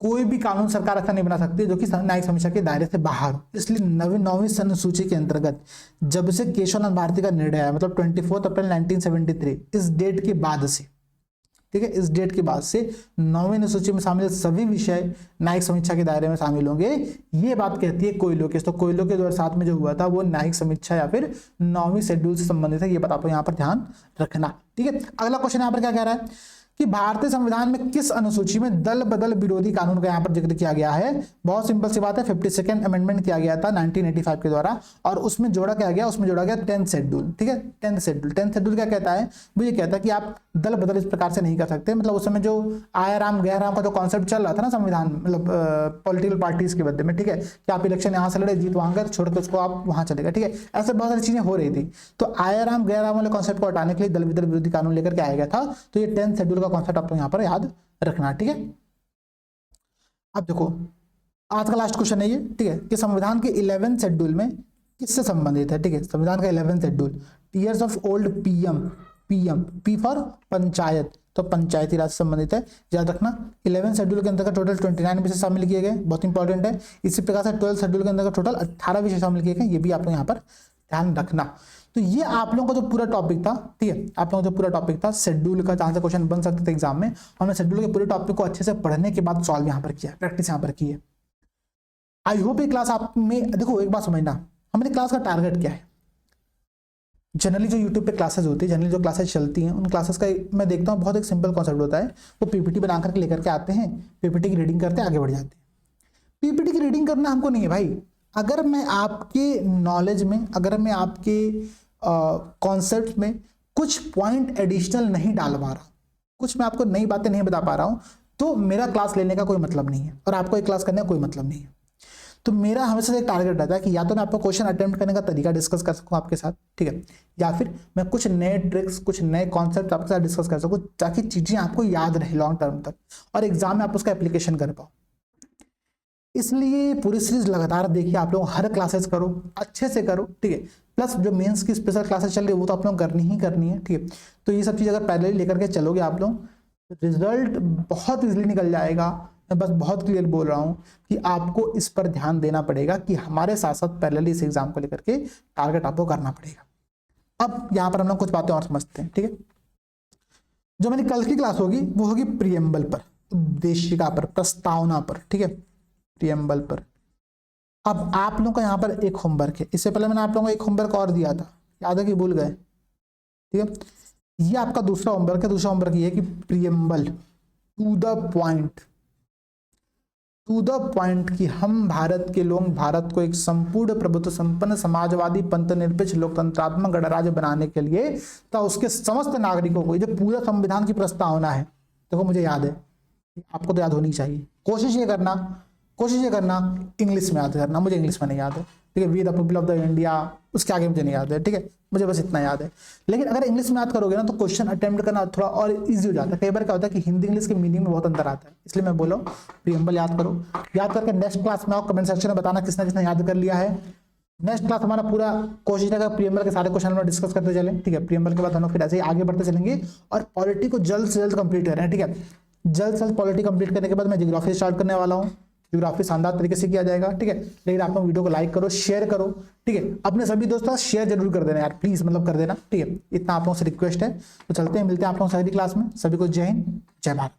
कोई भी कानून सरकार ऐसा नहीं बना सकती जो कि न्यायिक समीक्षा के दायरे से बाहर हो। इसलिए 9वीं अनुसूची के अंतर्गत जब से केशवनाथ भारती का निर्णय आया, मतलब 24 अप्रैल 1973, इस डेट के बाद से, ठीक है, इस डेट के बाद से 9वीं अनुसूची में शामिल सभी विषय न्यायिक समीक्षा के दायरे में शामिल होंगे। ये बात कहती है कोयलों केस। तो कोयलों के 2007 में जो हुआ था वो न्यायिक समीक्षा या फिर 9वीं शेड्यूल से संबंधित है। ये बात आपको यहाँ पर ध्यान रखना, ठीक है। अगला क्वेश्चन यहाँ पर क्या कह रहा है कि भारतीय संविधान में किस अनुसूची में दल बदल विरोधी कानून का यहाँ पर जिक्र किया गया है। बहुत सिंपल सी बात है, 52nd अमेंडमेंट किया गया था 1985 के द्वारा, और उसमें जोड़ा क्या गया, उसमें जोड़ा गया 10th शेड्यूल, ठीक है। 10th शेड्यूल क्या कहता है, वो ये कहता है कि आप दल बदल इस प्रकार से नहीं कर सकते। मतलब उस समय जो आया राम गया राम का जो कॉन्सेप्ट चल रहा था ना संविधान, मतलब पॉलिटिकल पार्टीज के बदले में, ठीक है, कि आप इलेक्शन यहाँ से लड़े, जीत वहां गए, छोड़ के उसको आप वहां चले गए, ठीक है। ऐसे बहुत सारी चीजें हो रही थी। तो आया राम गया राम वाले कॉन्सेप्ट को हटाने के लिए दल बदल विरोधी कानून लेकर के आया गया था। तो ये 10th शेड्यूल का कॉन्सेप्ट आपको यहाँ पर याद रखना, ठीक है। अब देखो आज का लास्ट क्वेश्चन है ये, ठीक है, कि संविधान के 11th शेड्यूल में किससे संबंधित है, ठीक है। संविधान का 11th schedule, tears of old PM, P for panchayat, तो पंचायती राज से संबंधित है, याद रखना। 11th शेड्यूल के अंतर्गत टोटल 29 विषय शामिल किए गए, बहुत इंपॉर्टेंट है। इसी प्रकार से 12th शेड्यूल के अंतर्गत टोटल 18 विषय शामिल किए गए, ये भी आपको यहाँ पर ध्यान रखना। तो ये आप लोगों का जो पूरा टॉपिक था, ठीक है, आप लोगों का जो पूरा टॉपिक था शेड्यूल का, जहां से क्वेश्चन बन सकते थे एग्जाम में, हमने शेड्यूल के पूरे टॉपिक को अच्छे से पढ़ने के बाद सॉल्व यहाँ पर किया, प्रैक्टिस यहाँ पर की है। आई होप ये क्लास आप में, देखो एक बात समझना, हमारी क्लास का टारगेट क्या है। जनरली जो यूट्यूब पे क्लासेस होती है, जनरली जो क्लासेस चलती हैं, उन क्लासेस का मैं देखता हूँ बहुत एक सिंपल कॉन्सेप्ट होता है, वो पीपीटी बना करके लेकर के आते हैं, पीपीटी की रीडिंग करते हैं, आगे बढ़ जाते हैं। पीपीटी की रीडिंग करना हमको नहीं है भाई। अगर मैं आपके नॉलेज में, अगर मैं आपके कॉन्सेप्ट में कुछ पॉइंट एडिशनल नहीं डाल पा रहा, कुछ मैं आपको नई बातें नहीं बता पा रहा हूं, तो मेरा क्लास लेने का कोई मतलब नहीं है, और आपको एक क्लास करने का कोई मतलब नहीं है। तो मेरा हमेशा एक टारगेट रहता है कि या तो मैं आपको क्वेश्चन अटेम्प्ट करने का तरीका डिस्कस कर सकूं आपके साथ, ठीक है, या फिर मैं कुछ नए ट्रिक्स, कुछ नए कॉन्सेप्ट आपके साथ डिस्कस कर सकूं, ताकि चीजें आपको याद रहे लॉन्ग टर्म तक, और एग्जाम में आप उसका एप्लीकेशन कर पाओ। इसलिए पूरी सीरीज लगातार देखिए, आप लोग हर क्लासेस करो, अच्छे से करो, ठीक है। प्लस जो मेंस की स्पेशल क्लासेस चल रही है वो तो आप लोग करनी ही करनी है, ठीक है। तो ये सब चीज़ अगर पैरेलल लेकर के चलोगे आप लोग, रिजल्ट बहुत इजीली निकल जाएगा। मैं बस बहुत क्लियर बोल रहा हूँ कि आपको इस पर ध्यान देना पड़ेगा कि हमारे साथ साथ पैरेलल इस एग्जाम को लेकर के टारगेट आपको करना पड़ेगा। अब यहाँ पर हम लोग कुछ बातें और समझते हैं, ठीक है। जो मेरी कल की क्लास होगी वो होगी प्रियम्बल पर, उद्देशिका पर, प्रस्तावना पर, ठीक है, प्रियम्बल पर। अब आप लोगों का यहाँ पर एक होमवर्क है, इससे पहले मैंने आप लोगों को एक होमवर्क और दिया था, याद है कि भूल गए, ठीक है। ये आपका दूसरा होमवर्क है। दूसरा होमवर्क ये है कि प्रियम्बल टू द पॉइंट कि हम भारत के लोग भारत को एक संपूर्ण प्रभुत्व संपन्न समाजवादी पंथ निरपेक्ष लोकतंत्रात्मक गणराज्य बनाने के लिए तथा उसके समस्त नागरिकों को, जो पूरा संविधान की प्रस्तावना है, देखो मुझे याद है, आपको तो याद होनी चाहिए। कोशिश ये करना इंग्लिश में याद करना, मुझे इंग्लिश में नहीं याद है, ठीक है। We the people of the India, उसके आगे मुझे नहीं याद है, ठीक है, मुझे बस इतना याद है। लेकिन अगर इंग्लिश में याद करोगे ना तो क्वेश्चन अटेम्प्ट करना थोड़ा और इजी हो जाता है। कई बार क्या होता है कि हिंदी इंग्लिश के मीनिंग में बहुत अंतर आता है, इसलिए मैं बोला प्रियम्बल याद करो। याद करके नेक्स्ट क्लास में आओ, कमेंट सेक्शन में बताना किसने किसने याद कर लिया है। नेक्स्ट क्लास हमारा पूरा कोशिश रहेगा प्रियम्बल के सारे क्वेश्चन में डिस्कस करते चलें, ठीक है। प्रियम्बल के बाद हम लोग फिर ऐसे ही आगे बढ़ते चलेंगे और पॉलिटी को जल्द से जल्द कंप्लीट करें, ठीक है। जल्द से जल्द पॉलिटी कंप्लीट करने के बाद मैं ज्योग्राफी स्टार्ट करने वाला हूँ। ज्योग्राफी शानदार तरीके से किया जाएगा, ठीक है। लेकिन आप लोग वीडियो को लाइक करो, शेयर करो, ठीक है। अपने सभी दोस्तों शेयर जरूर कर देना यार, प्लीज, मतलब कर देना, ठीक है। इतना आप लोगों से रिक्वेस्ट है। तो चलते हैं, मिलते हैं आप लोगों से अगली क्लास में। सभी को जय हिंद, जय भारत।